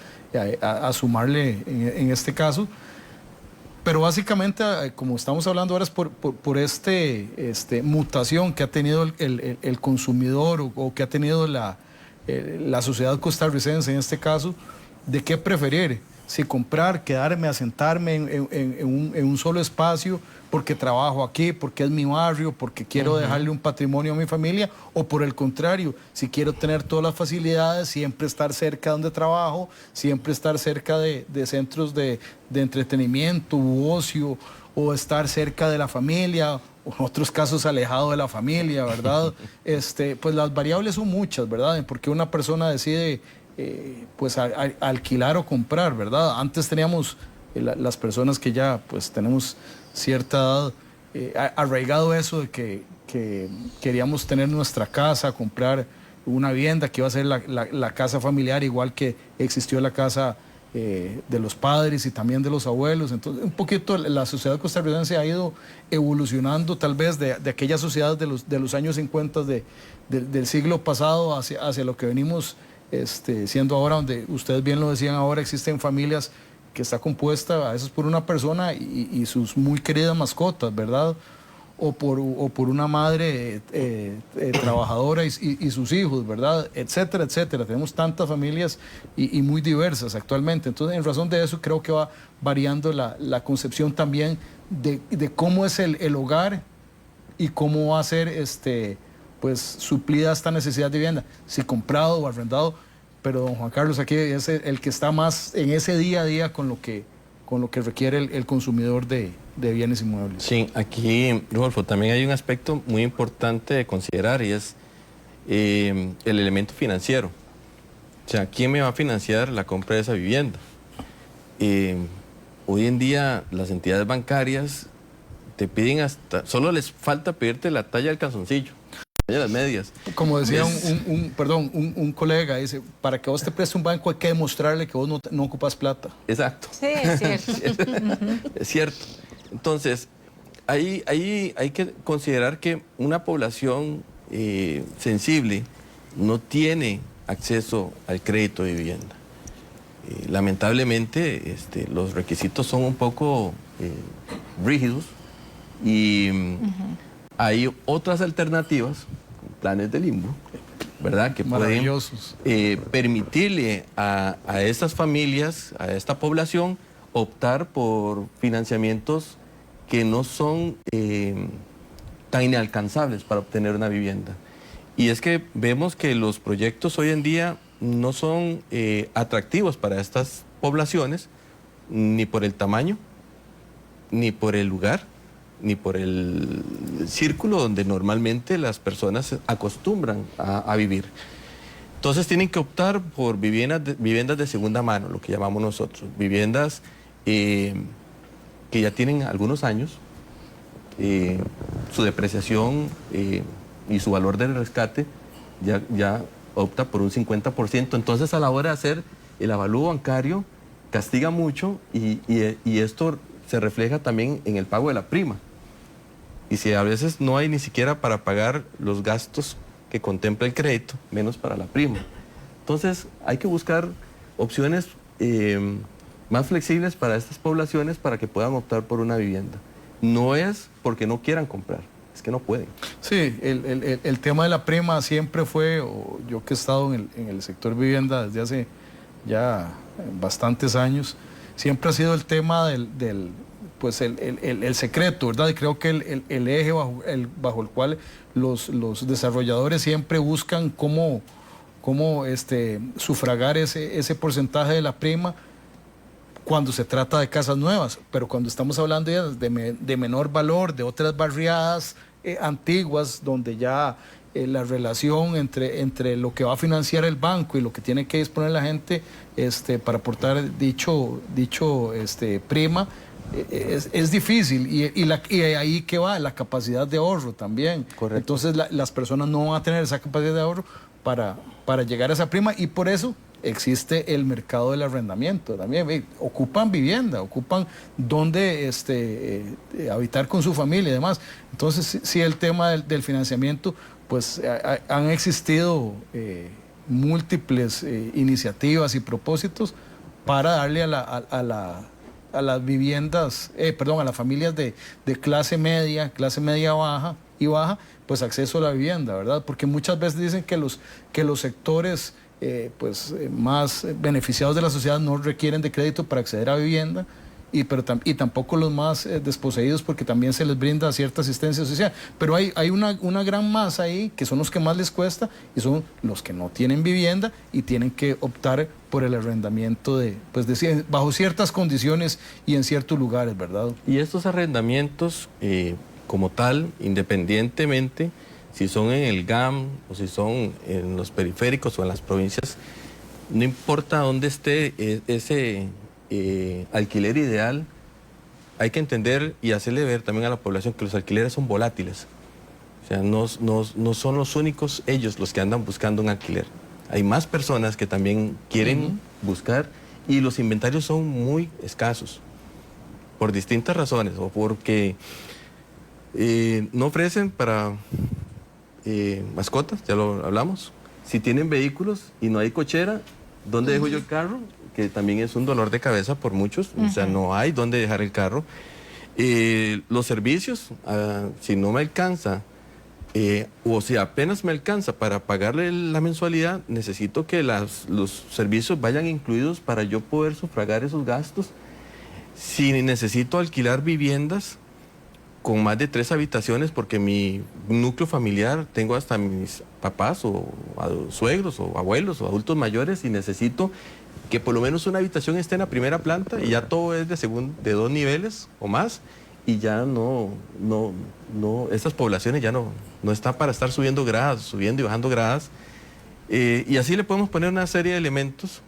Speaker 5: A sumarle en este caso. Pero básicamente, como estamos hablando ahora, es por mutación que ha tenido el consumidor o que ha tenido la sociedad costarricense en este caso, de qué preferir, si comprar, quedarme, asentarme en un solo espacio porque trabajo aquí, porque es mi barrio, porque quiero dejarle un patrimonio a mi familia, o por el contrario, si quiero tener todas las facilidades, siempre estar cerca de donde trabajo, siempre estar cerca de centros de entretenimiento u ocio, o estar cerca de la familia, o en otros casos alejado de la familia, ¿verdad? Pues las variables son muchas, ¿verdad? Porque una persona decide pues alquilar o comprar, ¿verdad? Antes teníamos las personas que ya pues tenemos cierta edad, arraigado eso de que queríamos tener nuestra casa, comprar una vivienda que iba a ser la casa familiar, igual que existió la casa de los padres y también de los abuelos. Entonces, un poquito la sociedad costarricense ha ido evolucionando tal vez de aquella sociedad de los años 50 del siglo pasado hacia lo que venimos siendo ahora, donde ustedes bien lo decían, ahora existen familias que está compuesta a veces por una persona y sus muy queridas mascotas, ¿verdad? o por una madre trabajadora y sus hijos, ¿verdad? Etcétera, etcétera. Tenemos tantas familias y muy diversas actualmente. Entonces, en razón de eso, creo que va variando la concepción también de cómo es el hogar y cómo va a ser pues, suplida esta necesidad de vivienda, si comprado o arrendado. Pero don Juan Carlos aquí es el que está más en ese día a día con lo que requiere el consumidor de bienes inmuebles.
Speaker 4: Sí, aquí, Rodolfo, también hay un aspecto muy importante de considerar y es el elemento financiero. O sea, ¿quién me va a financiar la compra de esa vivienda? Hoy en día las entidades bancarias te piden solo les falta pedirte la talla del calzoncillo, la talla de las medias.
Speaker 5: Como decía un colega, dice, para que vos te prestes un banco hay que demostrarle que vos no ocupas plata.
Speaker 4: Exacto.
Speaker 2: Sí, es cierto.
Speaker 4: Es cierto. Entonces, ahí hay que considerar que una población sensible no tiene acceso al crédito de vivienda. Lamentablemente, los requisitos son un poco rígidos y hay otras alternativas, planes de limbo, ¿verdad? Que pueden permitirle a estas familias, a esta población, optar por financiamientos que no son tan inalcanzables para obtener una vivienda. Y es que vemos que los proyectos hoy en día no son atractivos para estas poblaciones, ni por el tamaño, ni por el lugar, ni por el círculo donde normalmente las personas acostumbran a vivir. Entonces tienen que optar por viviendas de segunda mano, lo que llamamos nosotros, viviendas que ya tienen algunos años, su depreciación y su valor del rescate ya opta por un 50%. Entonces, a la hora de hacer el avalúo bancario, castiga mucho y esto se refleja también en el pago de la prima. Y si a veces no hay ni siquiera para pagar los gastos que contempla el crédito, menos para la prima. Entonces, hay que buscar opciones más flexibles para estas poblaciones para que puedan optar por una vivienda. No es porque no quieran comprar, es que no pueden.
Speaker 5: Sí, el tema de la prima siempre fue, yo que he estado en el sector vivienda desde hace ya bastantes años, siempre ha sido el tema del secreto, ¿verdad? Y creo que el eje bajo el cual los desarrolladores siempre buscan cómo sufragar ese porcentaje de la prima cuando se trata de casas nuevas, pero cuando estamos hablando ya de menor valor, de otras barriadas antiguas, donde ya la relación entre lo que va a financiar el banco y lo que tiene que disponer la gente para aportar dicho prima, es difícil y ahí que va la capacidad de ahorro también.
Speaker 4: Correcto.
Speaker 5: Entonces las personas no van a tener esa capacidad de ahorro para llegar a esa prima y por eso existe el mercado del arrendamiento también. Ocupan vivienda, ocupan donde habitar con su familia y demás. Entonces sí, el tema del financiamiento, pues han existido múltiples iniciativas y propósitos para darle a las viviendas, a las familias de clase media baja y baja, pues acceso a la vivienda, ¿verdad? Porque muchas veces dicen que los sectores más beneficiados de la sociedad no requieren de crédito para acceder a vivienda y tampoco los más desposeídos, porque también se les brinda cierta asistencia social, pero hay una gran masa ahí que son los que más les cuesta y son los que no tienen vivienda y tienen que optar por el arrendamiento bajo ciertas condiciones y en ciertos lugares, ¿verdad?
Speaker 4: Y estos arrendamientos como tal, independientemente si son en el GAM o si son en los periféricos o en las provincias, no importa dónde esté ese alquiler ideal, hay que entender y hacerle ver también a la población que los alquileres son volátiles. O sea, no son los únicos ellos los que andan buscando un alquiler. Hay más personas que también quieren buscar y los inventarios son muy escasos por distintas razones, o porque no ofrecen para mascotas, ya lo hablamos. Si tienen vehículos y no hay cochera, ¿dónde dejo yo el carro? Que también es un dolor de cabeza por muchos, o sea, no hay dónde dejar el carro. Los servicios, si no me alcanza, o si apenas me alcanza para pagarle la mensualidad, necesito que los servicios vayan incluidos para yo poder sufragar esos gastos. Si necesito alquilar viviendas con más de 3 habitaciones, porque mi núcleo familiar, tengo hasta mis papás o suegros o abuelos o adultos mayores, y necesito que por lo menos una habitación esté en la primera planta y ya todo es de 2 niveles o más, y ya estas poblaciones ya no están para estar subiendo gradas, subiendo y bajando gradas. Y así le podemos poner una serie de elementos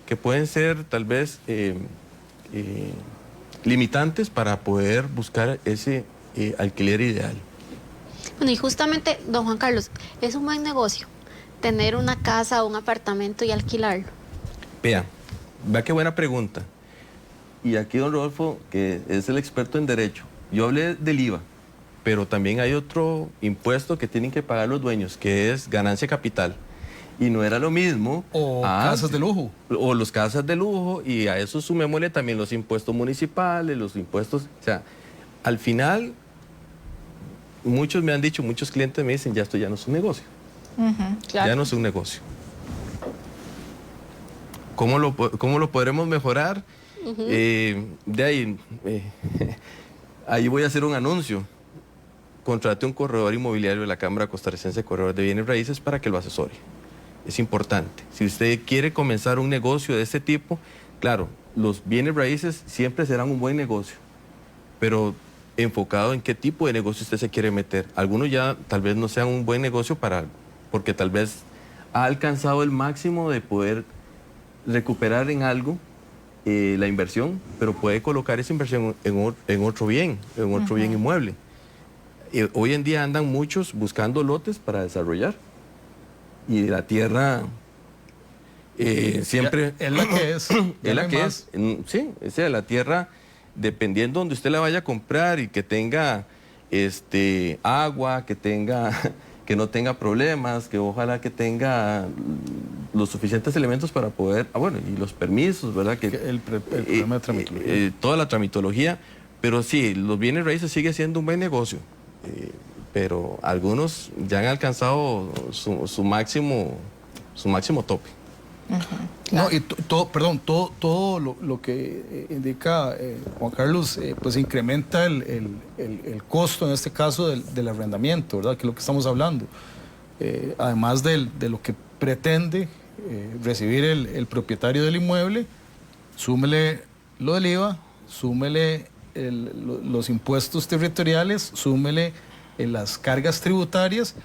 Speaker 4: que pueden ser tal vez limitantes para poder buscar ese alquiler ideal.
Speaker 3: Bueno, y justamente, don Juan Carlos, es un buen negocio tener una casa o un apartamento y alquilarlo.
Speaker 4: Vea qué buena pregunta. Y aquí don Rodolfo, que es el experto en derecho, yo hablé del IVA, pero también hay otro impuesto que tienen que pagar los dueños, que es ganancia capital. Y no era lo mismo.
Speaker 5: O casas de lujo.
Speaker 4: O los casas de lujo, y a eso sumémosle también los impuestos municipales, los impuestos, o sea, al final, muchos me han dicho, muchos clientes me dicen, ya esto ya no es un negocio.
Speaker 2: Claro.
Speaker 4: Ya no es un negocio. ¿Cómo lo podremos mejorar? Ahí voy a hacer un anuncio. Contrate un corredor inmobiliario de la Cámara Costarricense de Corredores de Bienes Raíces para que lo asesore. Es importante. Si usted quiere comenzar un negocio de este tipo, claro, los bienes raíces siempre serán un buen negocio, pero enfocado en qué tipo de negocio usted se quiere meter. Algunos ya tal vez no sean un buen negocio porque tal vez ha alcanzado el máximo de poder recuperar en algo la inversión, pero puede colocar esa inversión en otro bien inmueble. Hoy en día andan muchos buscando lotes para desarrollar, y la tierra siempre...
Speaker 5: Es la que es.
Speaker 4: Es la que es. Sí, o sea, la tierra, dependiendo donde usted la vaya a comprar y que tenga agua, que no tenga problemas, que ojalá que tenga los suficientes elementos para poder, y los permisos, ¿verdad?
Speaker 5: El problema de tramitología.
Speaker 4: Toda la tramitología, pero sí, los bienes raíces sigue siendo un buen negocio, pero algunos ya han alcanzado su máximo tope.
Speaker 5: No, y todo lo que indica Juan Carlos, pues incrementa el costo, en este caso, del arrendamiento, ¿verdad? Que es lo que estamos hablando. Además de lo que pretende recibir el propietario del inmueble, súmele lo del IVA, súmele los impuestos territoriales, súmele las cargas tributarias.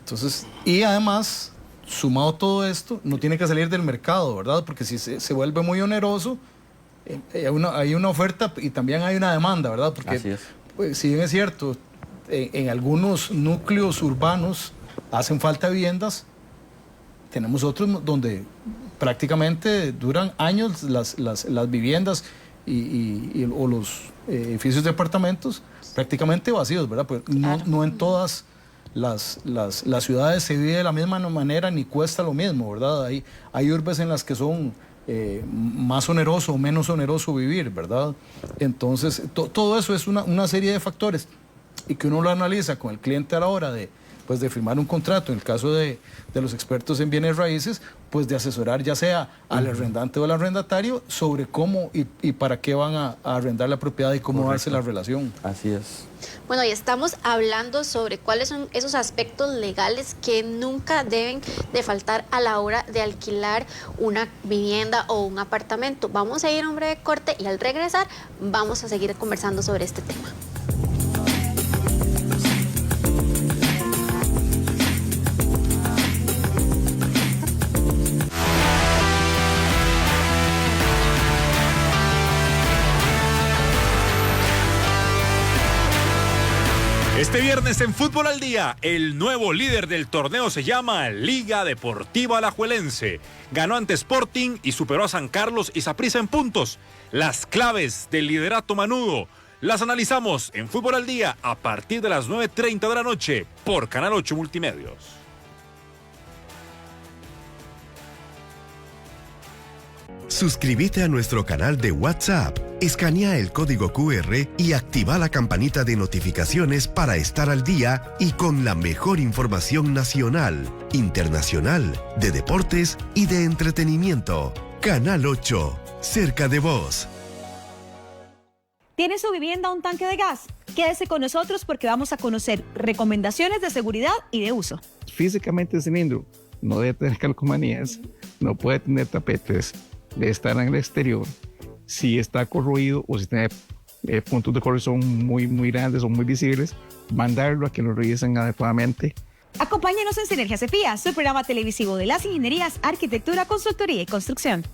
Speaker 5: Entonces, y además, sumado todo esto, no tiene que salir del mercado, ¿verdad? Porque si se vuelve muy oneroso, hay una oferta y también hay una demanda, ¿verdad? Porque,
Speaker 4: así es.
Speaker 5: Pues, si bien es cierto, en algunos núcleos urbanos hacen falta viviendas, tenemos otros donde prácticamente duran años las viviendas o los edificios de apartamentos prácticamente vacíos, ¿verdad? Pues no en todas las ciudades se vive de la misma manera ni cuesta lo mismo, ¿verdad? Hay urbes en las que son más oneroso o menos oneroso vivir, ¿verdad? Entonces, todo eso es una serie de factores y que uno lo analiza con el cliente a la hora de firmar un contrato, en el caso de los expertos en bienes raíces, pues de asesorar ya sea al arrendante o al arrendatario sobre cómo y para qué van a arrendar la propiedad y cómo darse la relación.
Speaker 4: Así es.
Speaker 3: Bueno, y estamos hablando sobre cuáles son esos aspectos legales que nunca deben de faltar a la hora de alquilar una vivienda o un apartamento. Vamos a ir a un breve corte y al regresar vamos a seguir conversando sobre este tema.
Speaker 14: Este viernes en Fútbol al Día, el nuevo líder del torneo se llama Liga Deportiva Alajuelense. Ganó ante Sporting y superó a San Carlos y Saprissa en puntos. Las claves del liderato manudo las analizamos en Fútbol al Día a partir de las 9:30 de la noche por Canal 8 Multimedios.
Speaker 1: Suscríbete a nuestro canal de WhatsApp, escanea el código QR y activa la campanita de notificaciones para estar al día y con la mejor información nacional, internacional, de deportes y de entretenimiento. Canal 8, cerca de vos.
Speaker 15: ¿Tiene su vivienda un tanque de gas? Quédese con nosotros porque vamos a conocer recomendaciones de seguridad y de uso.
Speaker 16: Físicamente el cilindro no debe tener calcomanías, no puede tener tapetes, debe estar en el exterior. Si está corroído o si tiene puntos de corrosión muy grandes o muy visibles, mandarlo a que lo revisen adecuadamente.
Speaker 15: Acompáñenos en Sinergia Cefía, su programa televisivo de las ingenierías, arquitectura, consultoría y construcción.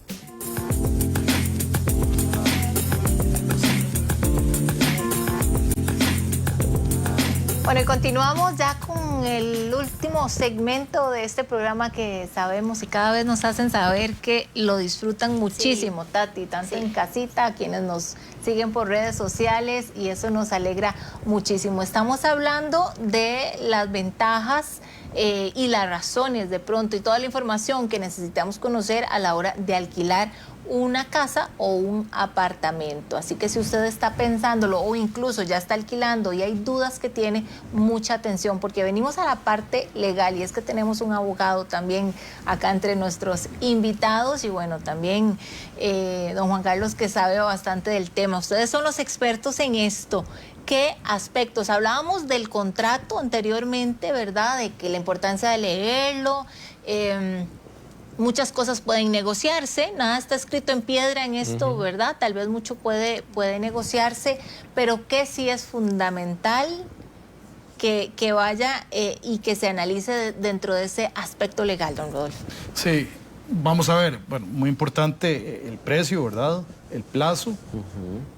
Speaker 2: Bueno, y continuamos ya con el último segmento de este programa que sabemos y cada vez nos hacen saber que lo disfrutan muchísimo, sí. Tati, tanto en casita, a quienes nos siguen por redes sociales, y eso nos alegra muchísimo. Estamos hablando de las ventajas y las razones de pronto y toda la información que necesitamos conocer a la hora de alquilar una casa o un apartamento. Así que si usted está pensándolo o incluso ya está alquilando y hay dudas que tiene, mucha atención, porque venimos a la parte legal y es que tenemos un abogado también acá entre nuestros invitados y bueno, también don Juan Carlos, que sabe bastante del tema. Ustedes son los expertos en esto. ¿Qué aspectos? Hablábamos del contrato anteriormente, ¿verdad? De que la importancia de leerlo. Muchas cosas pueden negociarse, nada está escrito en piedra en esto, ¿verdad? Tal vez mucho puede negociarse, pero que sí es fundamental que vaya y que se analice dentro de ese aspecto legal, don Rodolfo.
Speaker 5: Sí, vamos a ver, bueno, muy importante el precio, ¿verdad? El plazo,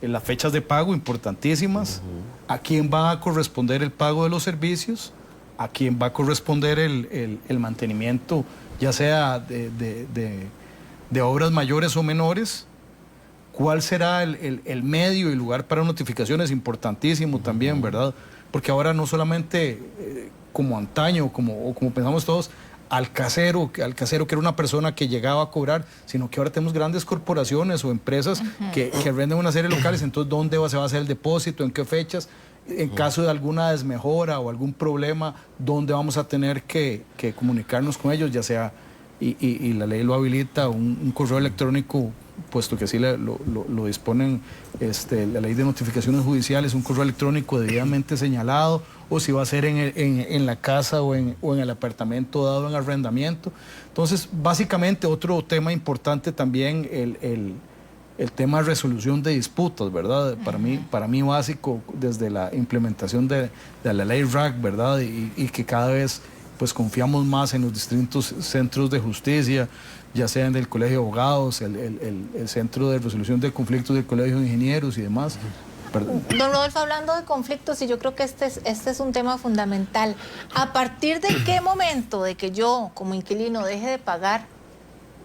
Speaker 5: las fechas de pago importantísimas, a quién va a corresponder el pago de los servicios, a quién va a corresponder el mantenimiento, ya sea de obras mayores o menores, cuál será el medio y lugar para notificaciones, importantísimo también, ¿verdad? Porque ahora no solamente como antaño o como pensamos todos, al casero que era una persona que llegaba a cobrar, sino que ahora tenemos grandes corporaciones o empresas que venden una serie de locales, entonces ¿dónde se va a hacer el depósito? ¿En qué fechas? En caso de alguna desmejora o algún problema, ¿dónde vamos a tener que comunicarnos con ellos? Ya sea, y la ley lo habilita, un correo electrónico, puesto que así lo disponen la ley de notificaciones judiciales, un correo electrónico debidamente señalado, o si va a ser en la casa o en el apartamento dado en arrendamiento. Entonces, básicamente, otro tema importante también, el tema de resolución de disputas, ¿verdad? Para mí básico desde la implementación de la ley RAC, ¿verdad? Y que cada vez pues confiamos más en los distintos centros de justicia, ya sean del Colegio de Abogados, el Centro de Resolución de Conflictos del Colegio de Ingenieros y demás. Perdón.
Speaker 2: Don Rodolfo, hablando de conflictos, y yo creo que este es un tema fundamental, ¿a partir de qué momento de que yo como inquilino deje de pagar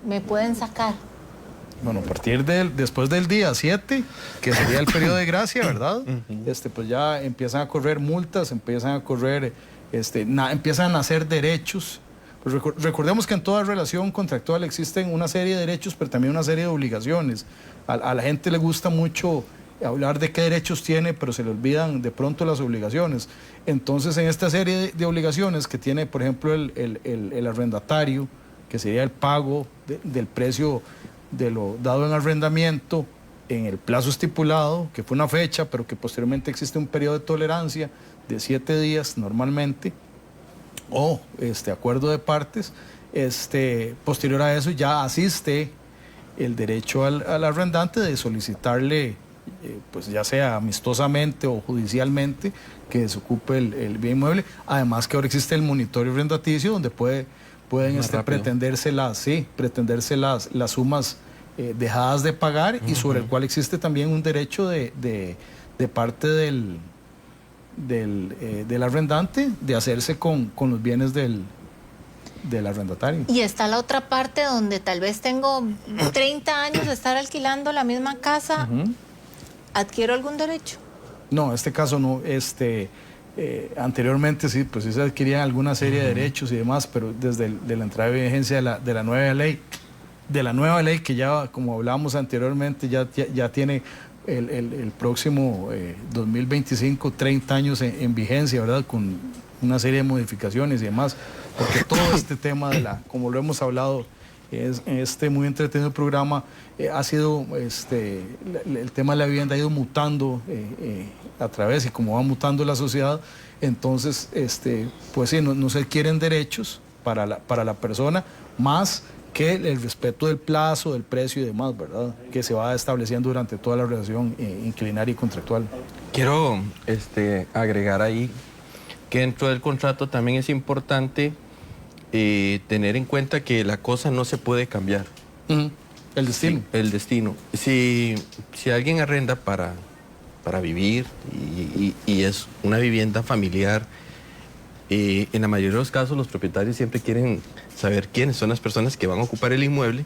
Speaker 2: me pueden sacar?
Speaker 5: Bueno, a partir después del día 7, que sería el periodo de gracia, ¿verdad? Pues ya empiezan a correr multas, empiezan a correr, empiezan a nacer derechos. Pues recordemos que en toda relación contractual existen una serie de derechos, pero también una serie de obligaciones. A la gente le gusta mucho hablar de qué derechos tiene, pero se le olvidan de pronto las obligaciones. Entonces, en esta serie de obligaciones que tiene, por ejemplo, el arrendatario, que sería el pago del precio de lo dado en arrendamiento en el plazo estipulado, que fue una fecha, pero que posteriormente existe un periodo de tolerancia de 7 días normalmente, o acuerdo de partes, posterior a eso ya asiste el derecho al arrendante de solicitarle, pues ya sea amistosamente o judicialmente, que desocupe el bien inmueble. Además que ahora existe el monitoreo arrendaticio, donde pueden pretenderse las sumas dejadas de pagar, y sobre el cual existe también un derecho de parte del arrendante de hacerse con los bienes del arrendatario.
Speaker 2: Y está la otra parte donde tal vez tengo 30 años de estar alquilando la misma casa, ¿adquiero algún derecho? No, en este caso no. Anteriormente sí, pues sí se adquirían alguna serie de derechos y demás, pero desde la entrada de vigencia de la nueva ley
Speaker 5: de la nueva ley que ya, como hablábamos anteriormente, ya tiene el próximo 2025 30 años en vigencia, ¿verdad? Con una serie de modificaciones y demás, porque todo este tema como lo hemos hablado, este muy entretenido programa, ha sido, el tema de la vivienda ha ido mutando a través, y como va mutando la sociedad, entonces, pues sí, no se quieren derechos para la persona, más que el respeto del plazo, del precio y demás, ¿verdad? Que se va estableciendo durante toda la relación inquilinaria y contractual.
Speaker 4: Quiero agregar ahí que dentro del contrato también es importante tener en cuenta que la cosa no se puede cambiar.
Speaker 5: El destino.
Speaker 4: Sí, el destino. Si alguien arrenda para vivir y es una vivienda familiar, en la mayoría de los casos los propietarios siempre quieren saber quiénes son las personas que van a ocupar el inmueble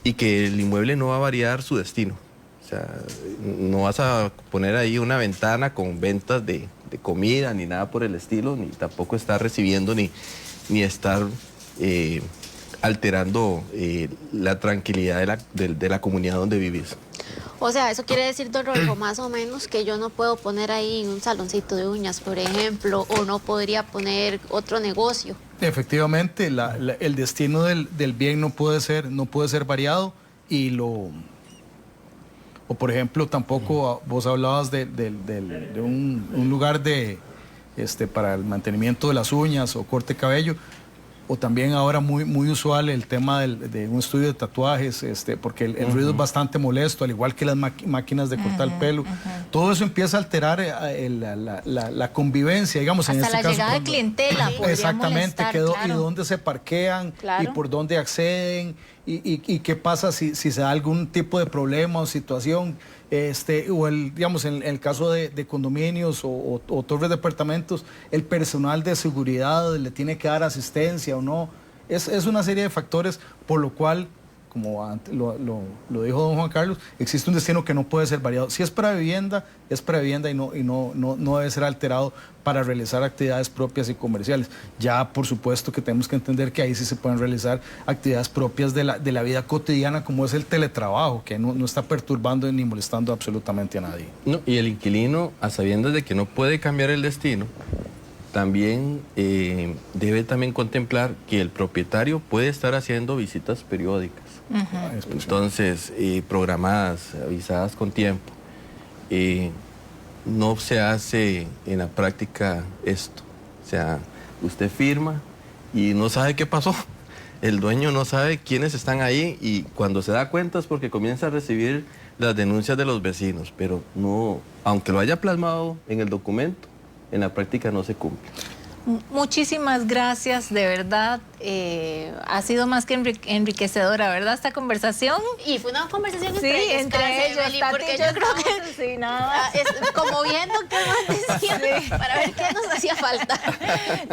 Speaker 4: y que el inmueble no va a variar su destino. O sea, no vas a poner ahí una ventana con ventas de comida ni nada por el estilo, ni tampoco estar recibiendo ni estar alterando la tranquilidad de la comunidad donde vivís.
Speaker 3: O sea, eso quiere decir, don Rodolfo, más o menos que yo no puedo poner ahí un saloncito de uñas, por ejemplo, o no podría poner otro negocio.
Speaker 5: Efectivamente, el destino del bien no puede ser variado, o por ejemplo, tampoco vos hablabas de un lugar para el mantenimiento de las uñas o corte de cabello, o también ahora muy usual el tema de un estudio de tatuajes, porque el ruido es bastante molesto, al igual que las máquinas de cortar el pelo. Todo eso empieza a alterar la convivencia, digamos.
Speaker 2: Hasta
Speaker 5: en este
Speaker 2: la
Speaker 5: caso,
Speaker 2: llegada de clientela podría
Speaker 5: exactamente,
Speaker 2: molestar,
Speaker 5: y dónde se parquean,
Speaker 2: claro,
Speaker 5: y por dónde acceden, y qué pasa si se da algún tipo de problema o situación, o digamos, en el caso de condominios o torres de apartamentos, el personal de seguridad le tiene que dar asistencia o no. Es una serie de factores, por lo cual, como lo dijo don Juan Carlos, existe un destino que no puede ser variado. Si es para vivienda, es para vivienda y no debe ser alterado para realizar actividades propias y comerciales. Ya, por supuesto, que tenemos que entender que ahí sí se pueden realizar actividades propias de la vida cotidiana, como es el teletrabajo, que no está perturbando ni molestando absolutamente a nadie.
Speaker 4: No, y el inquilino, a sabiendas de que no puede cambiar el destino, también debe también contemplar que el propietario puede estar haciendo visitas periódicas. Entonces, programadas, avisadas con tiempo. No se hace en la práctica esto. O sea, usted firma y no sabe qué pasó. El dueño no sabe quiénes están ahí, y cuando se da cuenta es porque comienza a recibir las denuncias de los vecinos, pero no, aunque lo haya plasmado en el documento, en la práctica no se cumple.
Speaker 2: Muchísimas gracias, de verdad. Ha sido más que enriquecedora, ¿verdad? Esta conversación.
Speaker 3: Y fue una conversación
Speaker 2: entre ellos,
Speaker 3: Meli, porque yo creo que
Speaker 2: sí, nada más.
Speaker 3: Es como viendo qué más decían, para ver qué nos hacía falta.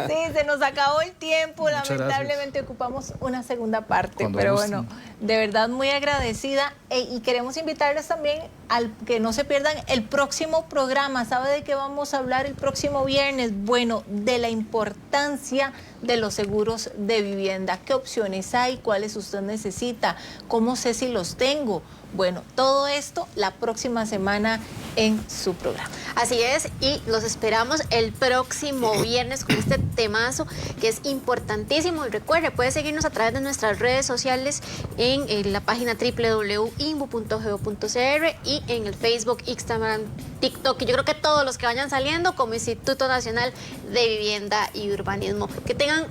Speaker 2: Sí, se nos acabó el tiempo.
Speaker 5: Muchas
Speaker 2: lamentablemente
Speaker 5: gracias.
Speaker 2: Ocupamos una segunda parte, pero
Speaker 5: gusten.
Speaker 2: bueno, de verdad muy agradecida, y queremos invitarles también al que no se pierdan el próximo programa. ¿Sabe de qué vamos a hablar el próximo viernes? Bueno, de la importancia de los seguros de vivienda. ¿Qué opciones hay? ¿Cuáles usted necesita? ¿Cómo sé si los tengo? Bueno, todo esto la próxima semana en su programa.
Speaker 3: Así es, y los esperamos el próximo viernes con este temazo que es importantísimo. Y recuerde, puede seguirnos a través de nuestras redes sociales en la página www.inbu.go.cr y en el Facebook, Instagram, TikTok, y yo creo que todos los que vayan saliendo como Instituto Nacional de Vivienda y Urbanismo. Que tengan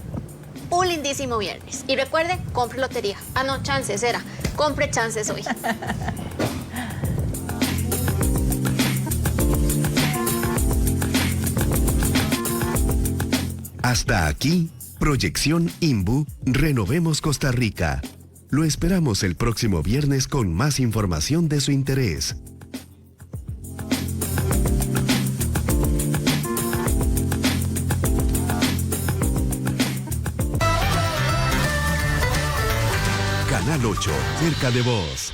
Speaker 3: un lindísimo viernes. Y recuerde, compre lotería. Ah, no, chances era. Compre chances hoy.
Speaker 1: Hasta aquí, Proyección INBU, Renovemos Costa Rica. Lo esperamos el próximo viernes con más información de su interés. Canal 8, cerca de vos.